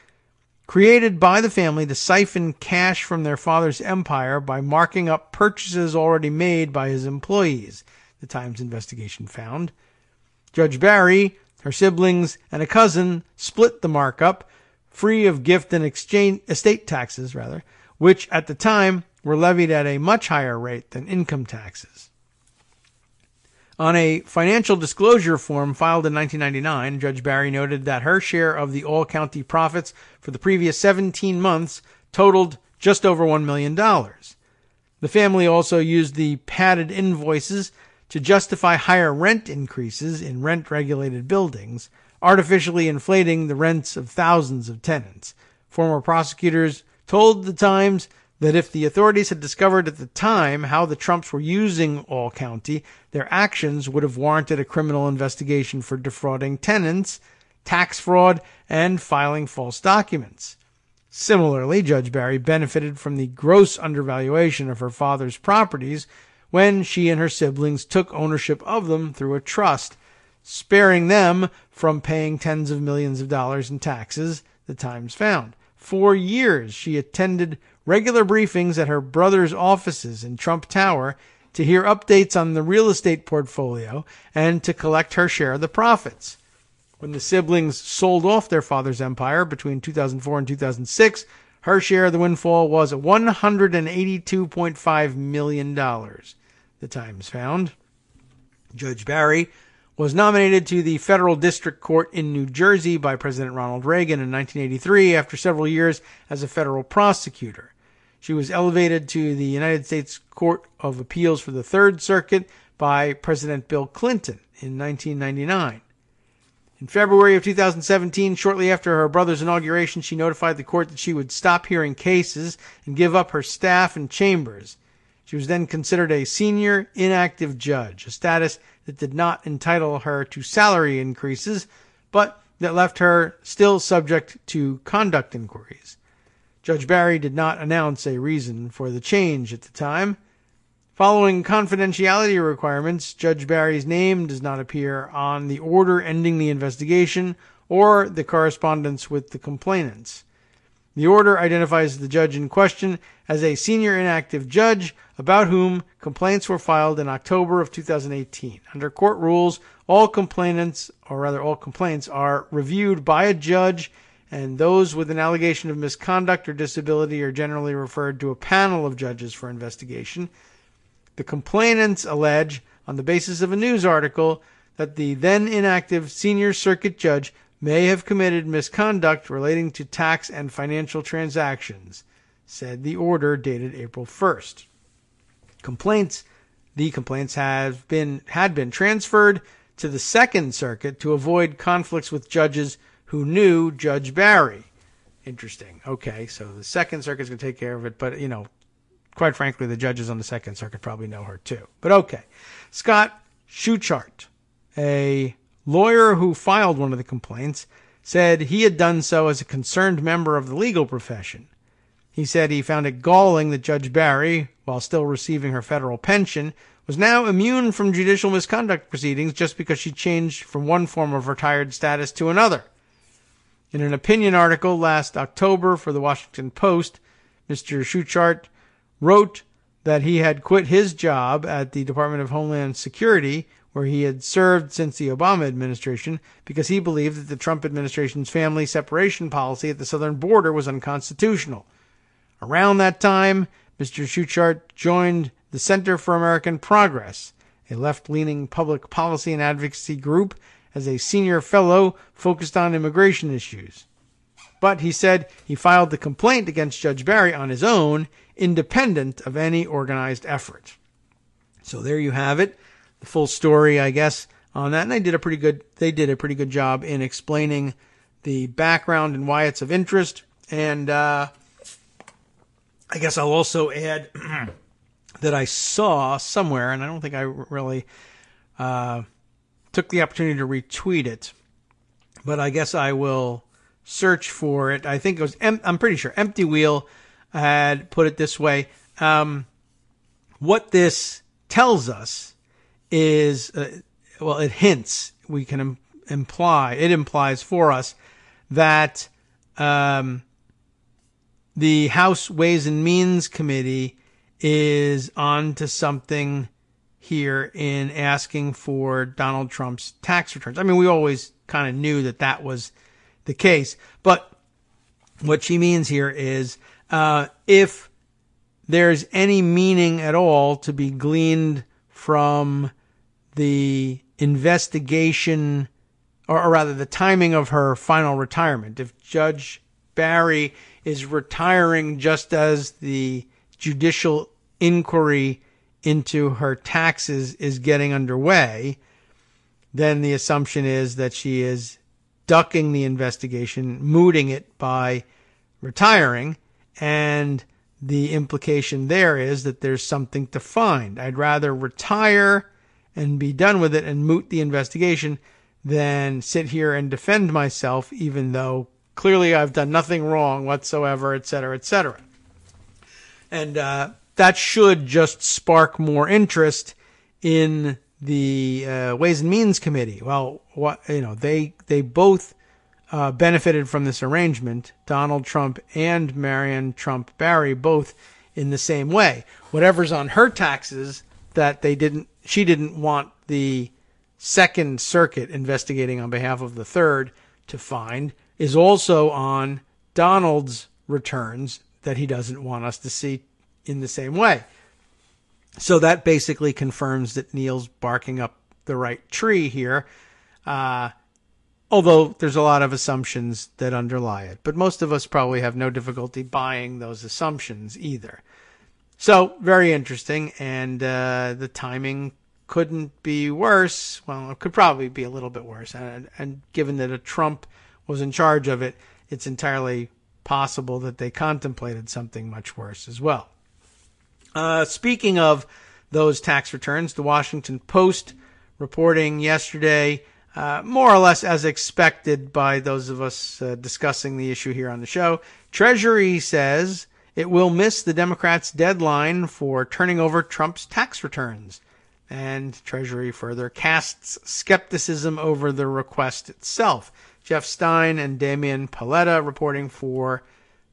created by the family to siphon cash from their father's empire by marking up purchases already made by his employees, the Times investigation found. Judge Barry, her siblings, and a cousin split the markup, free of gift and estate taxes, which at the time were levied at a much higher rate than income taxes. On a financial disclosure form filed in 1999, Judge Barry noted that her share of the all-county profits for the previous 17 months totaled just over $1 million. The family also used the padded invoices to justify higher rent increases in rent-regulated buildings, artificially inflating the rents of thousands of tenants. Former prosecutors told the Times that if the authorities had discovered at the time how the Trumps were using All County, their actions would have warranted a criminal investigation for defrauding tenants, tax fraud, and filing false documents. Similarly, Judge Barry benefited from the gross undervaluation of her father's properties when she and her siblings took ownership of them through a trust, sparing them from paying tens of millions of dollars in taxes, the Times found. For years, she attended regular briefings at her brother's offices in Trump Tower to hear updates on the real estate portfolio and to collect her share of the profits. When the siblings sold off their father's empire between 2004 and 2006, her share of the windfall was $182.5 million, the Times found. Judge Barry was nominated to the federal district court in New Jersey by President Ronald Reagan in 1983 after several years as a federal prosecutor. She was elevated to the United States Court of Appeals for the Third Circuit by President Bill Clinton in 1999. In February of 2017, shortly after her brother's inauguration, she notified the court that she would stop hearing cases and give up her staff and chambers. She was then considered a senior inactive judge, a status that did not entitle her to salary increases, but that left her still subject to conduct inquiries. Judge Barry did not announce a reason for the change at the time. Following confidentiality requirements, Judge Barry's name does not appear on the order ending the investigation or the correspondence with the complainants. The order identifies the judge in question as a senior inactive judge about whom complaints were filed in October of 2018. Under court rules, all complaints are reviewed by a judge, and those with an allegation of misconduct or disability are generally referred to a panel of judges for investigation. The complainants allege, on the basis of a news article, that the then inactive senior circuit judge may have committed misconduct relating to tax and financial transactions, said the order dated April 1st. The complaints had been transferred to the Second Circuit to avoid conflicts with judges who knew Judge Barry. Interesting. Okay, so the Second Circuit's going to take care of it, but, quite frankly, the judges on the Second Circuit probably know her too. But okay. Scott Schuchart, a lawyer who filed one of the complaints, said he had done so as a concerned member of the legal profession. He said he found it galling that Judge Barry, while still receiving her federal pension, was now immune from judicial misconduct proceedings just because she changed from one form of retired status to another. In an opinion article last October for the Washington Post, Mr. Schuchart wrote that he had quit his job at the Department of Homeland Security, where he had served since the Obama administration, because he believed that the Trump administration's family separation policy at the southern border was unconstitutional. Around that time, Mr. Schuchart joined the Center for American Progress, a left-leaning public policy and advocacy group, as a senior fellow focused on immigration issues. But he said he filed the complaint against Judge Barry on his own, independent of any organized effort. So there you have it, the full story, I guess, on that. And they did a pretty good job in explaining the background and why it's of interest. And I guess I'll also add that I saw somewhere, and I don't think I really took the opportunity to retweet it, but I guess I will search for it. I think it was, I'm pretty sure, Empty Wheel had put it this way. What this tells us is, it hints, we can it implies for us that the House Ways and Means Committee is on to something here in asking for Donald Trump's tax returns. I mean, we always kind of knew that that was the case, but what she means here is if there's any meaning at all to be gleaned from the investigation, or rather the timing of her final retirement, if Judge Barry is retiring just as the judicial inquiry into her taxes is getting underway, then the assumption is that she is ducking the investigation, mooting it by retiring, and the implication there is that there's something to find. I'd rather retire and be done with it and moot the investigation than sit here and defend myself, even though clearly I've done nothing wrong whatsoever, et cetera, et cetera. And that should just spark more interest in the Ways and Means Committee. Well, they both benefited from this arrangement. Donald Trump and Marion Trump Barry both in the same way. Whatever's on her taxes that she didn't want the Second Circuit investigating on behalf of the Third to find is also on Donald's returns that he doesn't want us to see in the same way. So that basically confirms that Neil's barking up the right tree here, although there's a lot of assumptions that underlie it. But most of us probably have no difficulty buying those assumptions either. So very interesting, and the timing couldn't be worse. Well, it could probably be a little bit worse. And given that a Trump was in charge of it, it's entirely possible that they contemplated something much worse as well. Speaking of those tax returns, the Washington Post reporting yesterday, more or less as expected by those of us discussing the issue here on the show, Treasury says it will miss the Democrats' deadline for turning over Trump's tax returns. And Treasury further casts skepticism over the request itself. Jeff Stein and Damian Paletta reporting for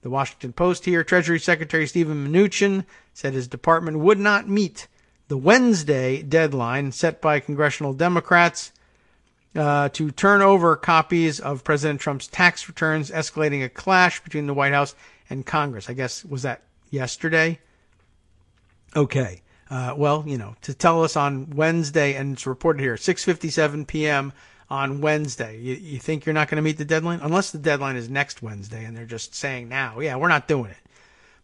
the Washington Post here. Treasury Secretary Steven Mnuchin said his department would not meet the Wednesday deadline set by congressional Democrats to turn over copies of President Trump's tax returns, escalating a clash between the White House and Congress. I guess, was that yesterday? Okay. To tell us on Wednesday, and it's reported here, 6:57 p.m. on Wednesday. You think you're not going to meet the deadline? Unless the deadline is next Wednesday and they're just saying now, yeah, we're not doing it.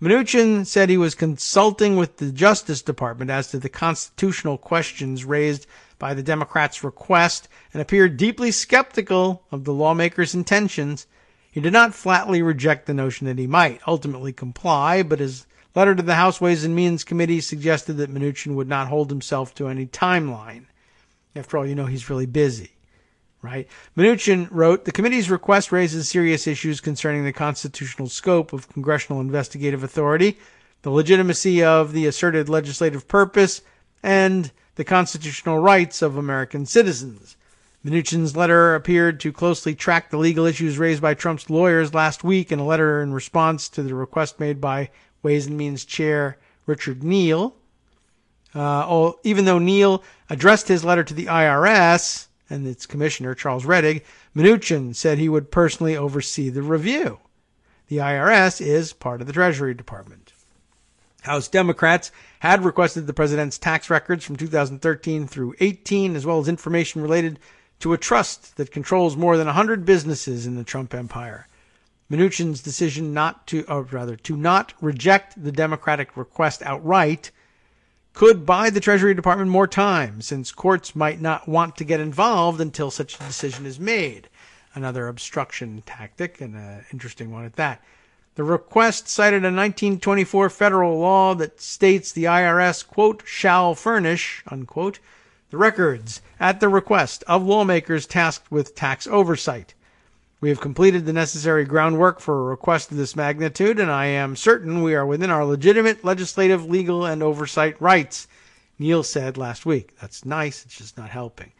Mnuchin said he was consulting with the Justice Department as to the constitutional questions raised by the Democrats' request and appeared deeply skeptical of the lawmakers' intentions. He did not flatly reject the notion that he might ultimately comply, but his letter to the House Ways and Means Committee suggested that Mnuchin would not hold himself to any timeline. After all, he's really busy, right? Mnuchin wrote, the committee's request raises serious issues concerning the constitutional scope of congressional investigative authority, the legitimacy of the asserted legislative purpose, and the constitutional rights of American citizens. Mnuchin's letter appeared to closely track the legal issues raised by Trump's lawyers last week in a letter in response to the request made by Ways and Means Chair Richard Neal. Even though Neal addressed his letter to the IRS and its commissioner, Charles Rettig, Mnuchin said he would personally oversee the review. The IRS is part of the Treasury Department. House Democrats had requested the president's tax records from 2013 through 18, as well as information related to a trust that controls more than 100 businesses in the Trump empire. Mnuchin's decision to not reject the Democratic request outright could buy the Treasury Department more time, since courts might not want to get involved until such a decision is made. Another obstruction tactic, and an interesting one at that. The request cited a 1924 federal law that states the IRS, quote, shall furnish, unquote, the records at the request of lawmakers tasked with tax oversight. We have completed the necessary groundwork for a request of this magnitude, and I am certain we are within our legitimate legislative, legal, and oversight rights. Neal said last week. That's nice. It's just not helping.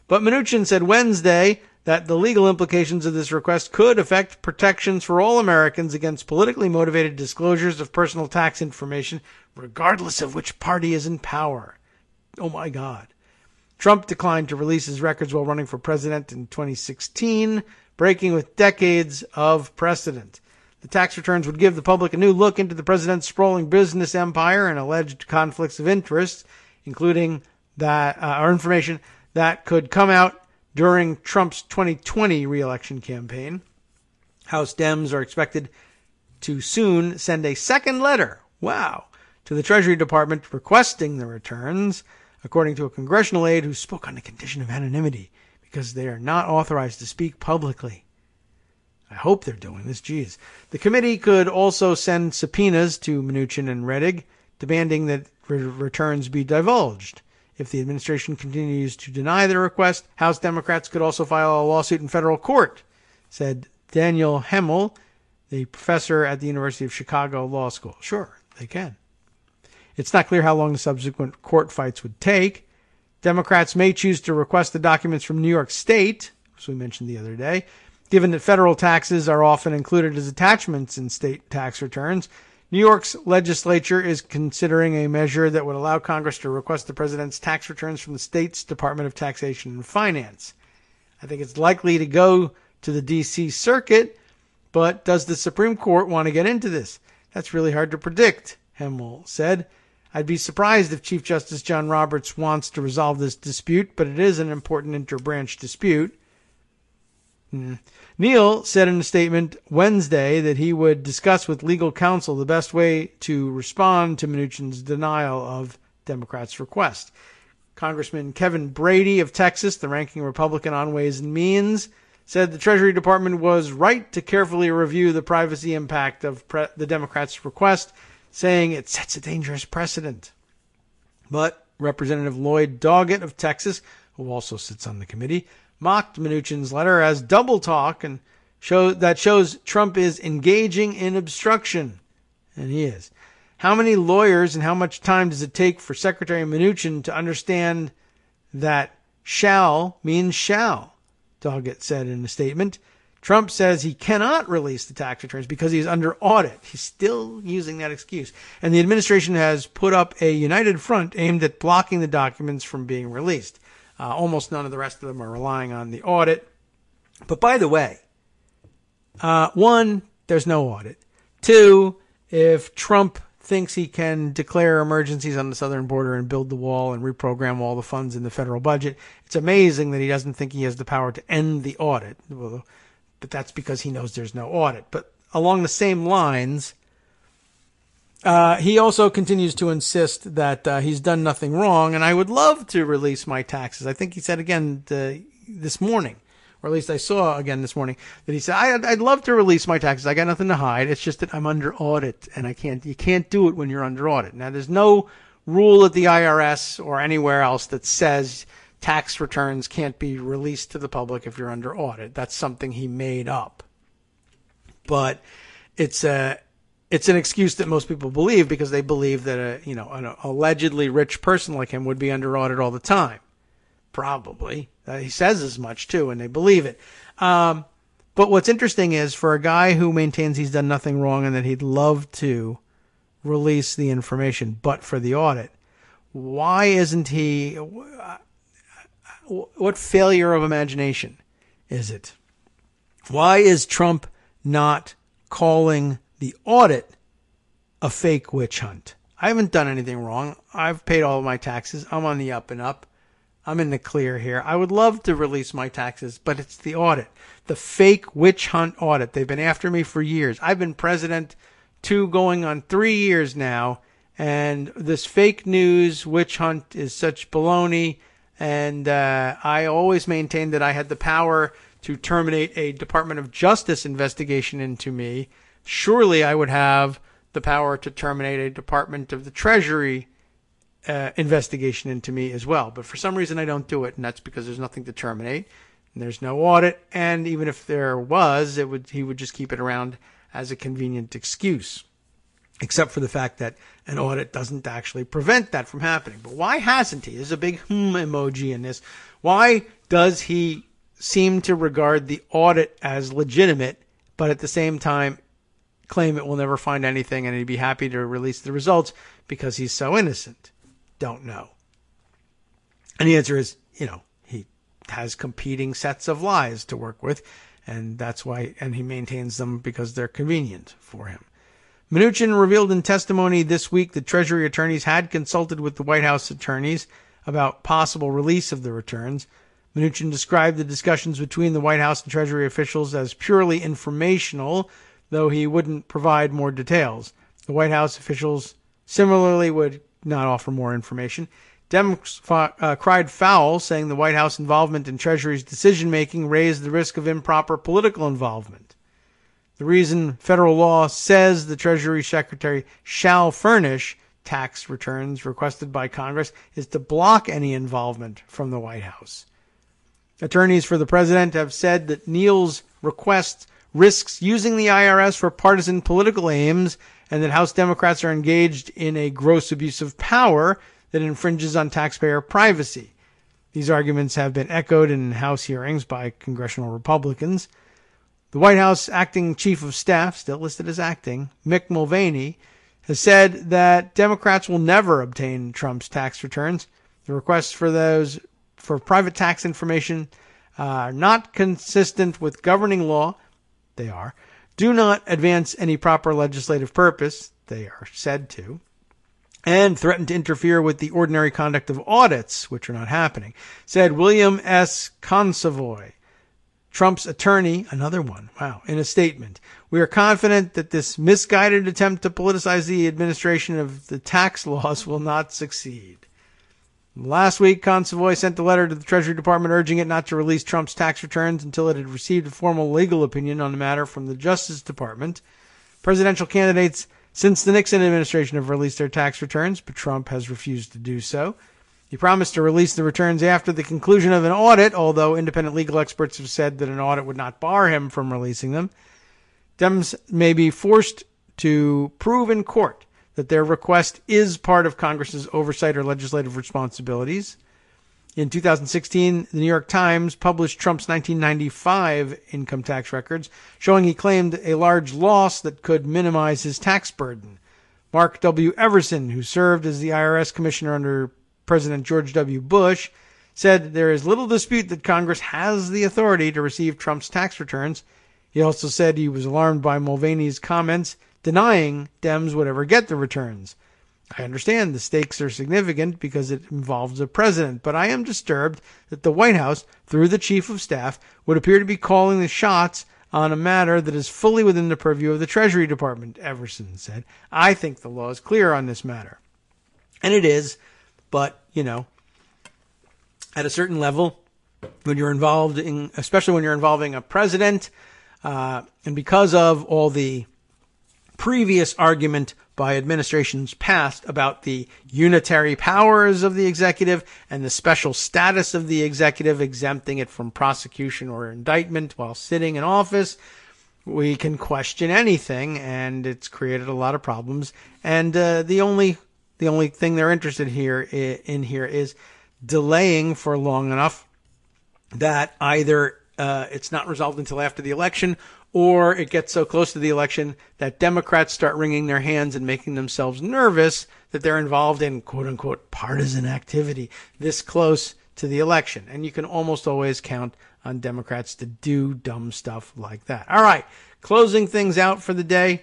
But Mnuchin said Wednesday that the legal implications of this request could affect protections for all Americans against politically motivated disclosures of personal tax information, regardless of which party is in power. Oh, my God. Trump declined to release his records while running for president in 2016, breaking with decades of precedent. The tax returns would give the public a new look into the president's sprawling business empire and alleged conflicts of interest, including that or information that could come out during Trump's 2020 re-election campaign. House Dems are expected to soon send a second letter, to the Treasury Department requesting the returns, according to a congressional aide who spoke on the condition of anonymity because they are not authorized to speak publicly. I hope they're doing this. Geez. The committee could also send subpoenas to Mnuchin and Rettig, demanding that returns be divulged. If the administration continues to deny the request, House Democrats could also file a lawsuit in federal court, said Daniel Hemmel, the professor at the University of Chicago Law School. Sure, they can. It's not clear how long the subsequent court fights would take. Democrats may choose to request the documents from New York State, as we mentioned the other day. Given that federal taxes are often included as attachments in state tax returns, New York's legislature is considering a measure that would allow Congress to request the president's tax returns from the state's Department of Taxation and Finance. I think it's likely to go to the D.C. Circuit, but does the Supreme Court want to get into this? That's really hard to predict, Hemmel said. I'd be surprised if Chief Justice John Roberts wants to resolve this dispute, but it is an important interbranch dispute. Neal said in a statement Wednesday that he would discuss with legal counsel the best way to respond to Mnuchin's denial of Democrats' request. Congressman Kevin Brady of Texas, the ranking Republican on Ways and Means, said the Treasury Department was right to carefully review the privacy impact of the Democrats' request, saying it sets a dangerous precedent. But Representative Lloyd Doggett of Texas, who also sits on the committee, mocked Mnuchin's letter as double talk and shows Trump is engaging in obstruction. And he is. How many lawyers and how much time does it take for Secretary Mnuchin to understand that shall means shall? Doggett said in a statement. Trump says he cannot release the tax returns because he's under audit. He's still using that excuse. And the administration has put up a united front aimed at blocking the documents from being released. Almost none of the rest of them are relying on the audit. But by the way, one, there's no audit. Two, if Trump thinks he can declare emergencies on the southern border and build the wall and reprogram all the funds in the federal budget, it's amazing that he doesn't think he has the power to end the audit. But that's because he knows there's no audit. But along the same lines, he also continues to insist that he's done nothing wrong, and I would love to release my taxes. I think he said again this morning, or at least I saw again this morning, that he said, I'd love to release my taxes. I got nothing to hide. It's just that I'm under audit, and you can't do it when you're under audit. Now, there's no rule at the IRS or anywhere else that says tax returns can't be released to the public if you're under audit. That's something he made up. But it's an excuse that most people believe because they believe that an allegedly rich person like him would be under audit all the time. Probably. He says as much too, and they believe it. But what's interesting is for a guy who maintains he's done nothing wrong and that he'd love to release the information, but for the audit, why isn't he? What failure of imagination is it? Why is Trump not calling the audit a fake witch hunt? I haven't done anything wrong. I've paid all of my taxes. I'm on the up and up. I'm in the clear here. I would love to release my taxes, but it's the audit, the fake witch hunt audit. They've been after me for years. I've been president 2 going on 3 years now, and this fake news witch hunt is such baloney. And I always maintained that I had the power to terminate a Department of Justice investigation into me. Surely I would have the power to terminate a Department of the Treasury investigation into me as well. But for some reason I don't do it, and that's because there's nothing to terminate, and there's no audit, and even if there was, he would just keep it around as a convenient excuse. except for the fact that an audit doesn't actually prevent that from happening. But why hasn't he? There's a big emoji in this. Why does he seem to regard the audit as legitimate, but at the same time claim it will never find anything and he'd be happy to release the results because he's so innocent? Don't know. And the answer is, he has competing sets of lies to work with, and that's why, and he maintains them because they're convenient for him. Mnuchin revealed in testimony this week that Treasury attorneys had consulted with the White House attorneys about possible release of the returns. Mnuchin described the discussions between the White House and Treasury officials as purely informational, though he wouldn't provide more details. The White House officials similarly would not offer more information. Dems cried foul, saying the White House involvement in Treasury's decision-making raised the risk of improper political involvement. The reason federal law says the Treasury Secretary shall furnish tax returns requested by Congress is to block any involvement from the White House. Attorneys for the president have said that Neal's request risks using the IRS for partisan political aims and that House Democrats are engaged in a gross abuse of power that infringes on taxpayer privacy. These arguments have been echoed in House hearings by congressional Republicans. The White House acting chief of staff, still listed as acting, Mick Mulvaney, has said that Democrats will never obtain Trump's tax returns. The requests for private tax information are not consistent with governing law. They are. Do not advance any proper legislative purpose. They are said to. And threaten to interfere with the ordinary conduct of audits, which are not happening, said William S. Consovoy, Trump's attorney, another one, in a statement. We are confident that this misguided attempt to politicize the administration of the tax laws will not succeed. Last week, Consovoy sent a letter to the Treasury Department urging it not to release Trump's tax returns until it had received a formal legal opinion on the matter from the Justice Department. Presidential candidates since the Nixon administration have released their tax returns, but Trump has refused to do so. He promised to release the returns after the conclusion of an audit, although independent legal experts have said that an audit would not bar him from releasing them. Dems may be forced to prove in court that their request is part of Congress's oversight or legislative responsibilities. In 2016, the New York Times published Trump's 1995 income tax records, showing he claimed a large loss that could minimize his tax burden. Mark W. Everson, who served as the IRS commissioner under President George W. Bush, said there is little dispute that Congress has the authority to receive Trump's tax returns. He also said he was alarmed by Mulvaney's comments denying Dems would ever get the returns. I understand the stakes are significant because it involves a president, but I am disturbed that the White House, through the chief of staff, would appear to be calling the shots on a matter that is fully within the purview of the Treasury Department, Everson said. I think the law is clear on this matter. And it is, but, at a certain level, when you're involved in, especially when you're involving a president, and because of all the previous argument by administrations past about the unitary powers of the executive and the special status of the executive, exempting it from prosecution or indictment while sitting in office, we can question anything, and it's created a lot of problems. And the only thing they're interested in here is delaying for long enough that either it's not resolved until after the election, or it gets so close to the election that Democrats start wringing their hands and making themselves nervous that they're involved in quote-unquote partisan activity this close to the election. And you can almost always count on Democrats to do dumb stuff like that. All right, closing things out for the day,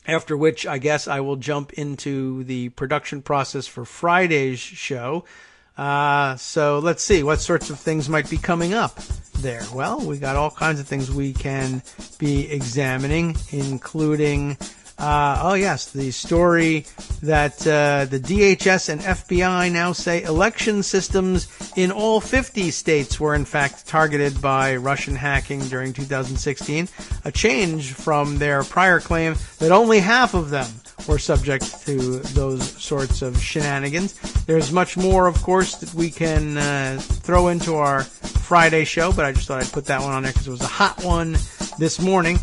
after which I guess I will jump into the production process for Friday's show. So let's see what sorts of things might be coming up there. Well, we got all kinds of things we can be examining, including, the story that the DHS and FBI now say election systems in all 50 states were in fact targeted by Russian hacking during 2016, a change from their prior claim that only half of them were subject to those sorts of shenanigans. There's much more, of course, that we can throw into our Friday show, but I just thought I'd put that one on there because it was a hot one this morning.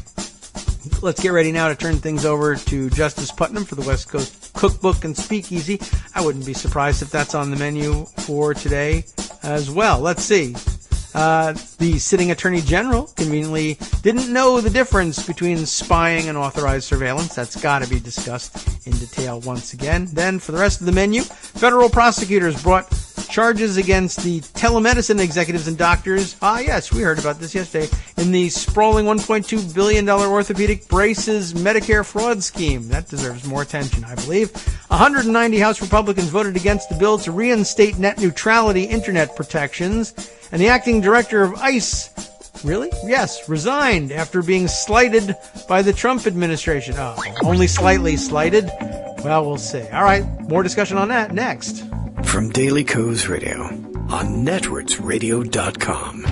Let's get ready now to turn things over to Justice Putnam for the West Coast Cookbook and Speakeasy. I wouldn't be surprised if that's on the menu for today as well. Let's see. The sitting Attorney General conveniently didn't know the difference between spying and authorized surveillance. That's got to be discussed in detail once again. Then, for the rest of the menu, federal prosecutors brought charges against the telemedicine executives and doctors. Ah, yes, we heard about this yesterday. In the sprawling $1.2 billion orthopedic braces Medicare fraud scheme. That deserves more attention, I believe. 190 House Republicans voted against the bill to reinstate net neutrality internet protections. And the acting director of ICE, really? Yes, resigned after being slighted by the Trump administration. Oh, only slightly slighted? Well, we'll see. All right, more discussion on that next. From Daily Kos Radio on networksradio.com.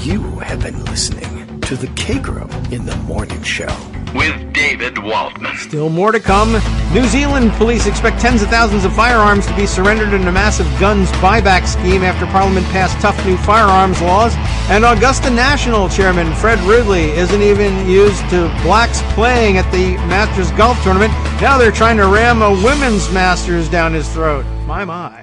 You have been listening to the Kagro in the Morning Show with David Waldman. Still more to come. New Zealand police expect tens of thousands of firearms to be surrendered in a massive guns buyback scheme after Parliament passed tough new firearms laws. And Augusta National Chairman Fred Ridley isn't even used to blacks playing at the Masters Golf Tournament. Now they're trying to ram a women's Masters down his throat. My.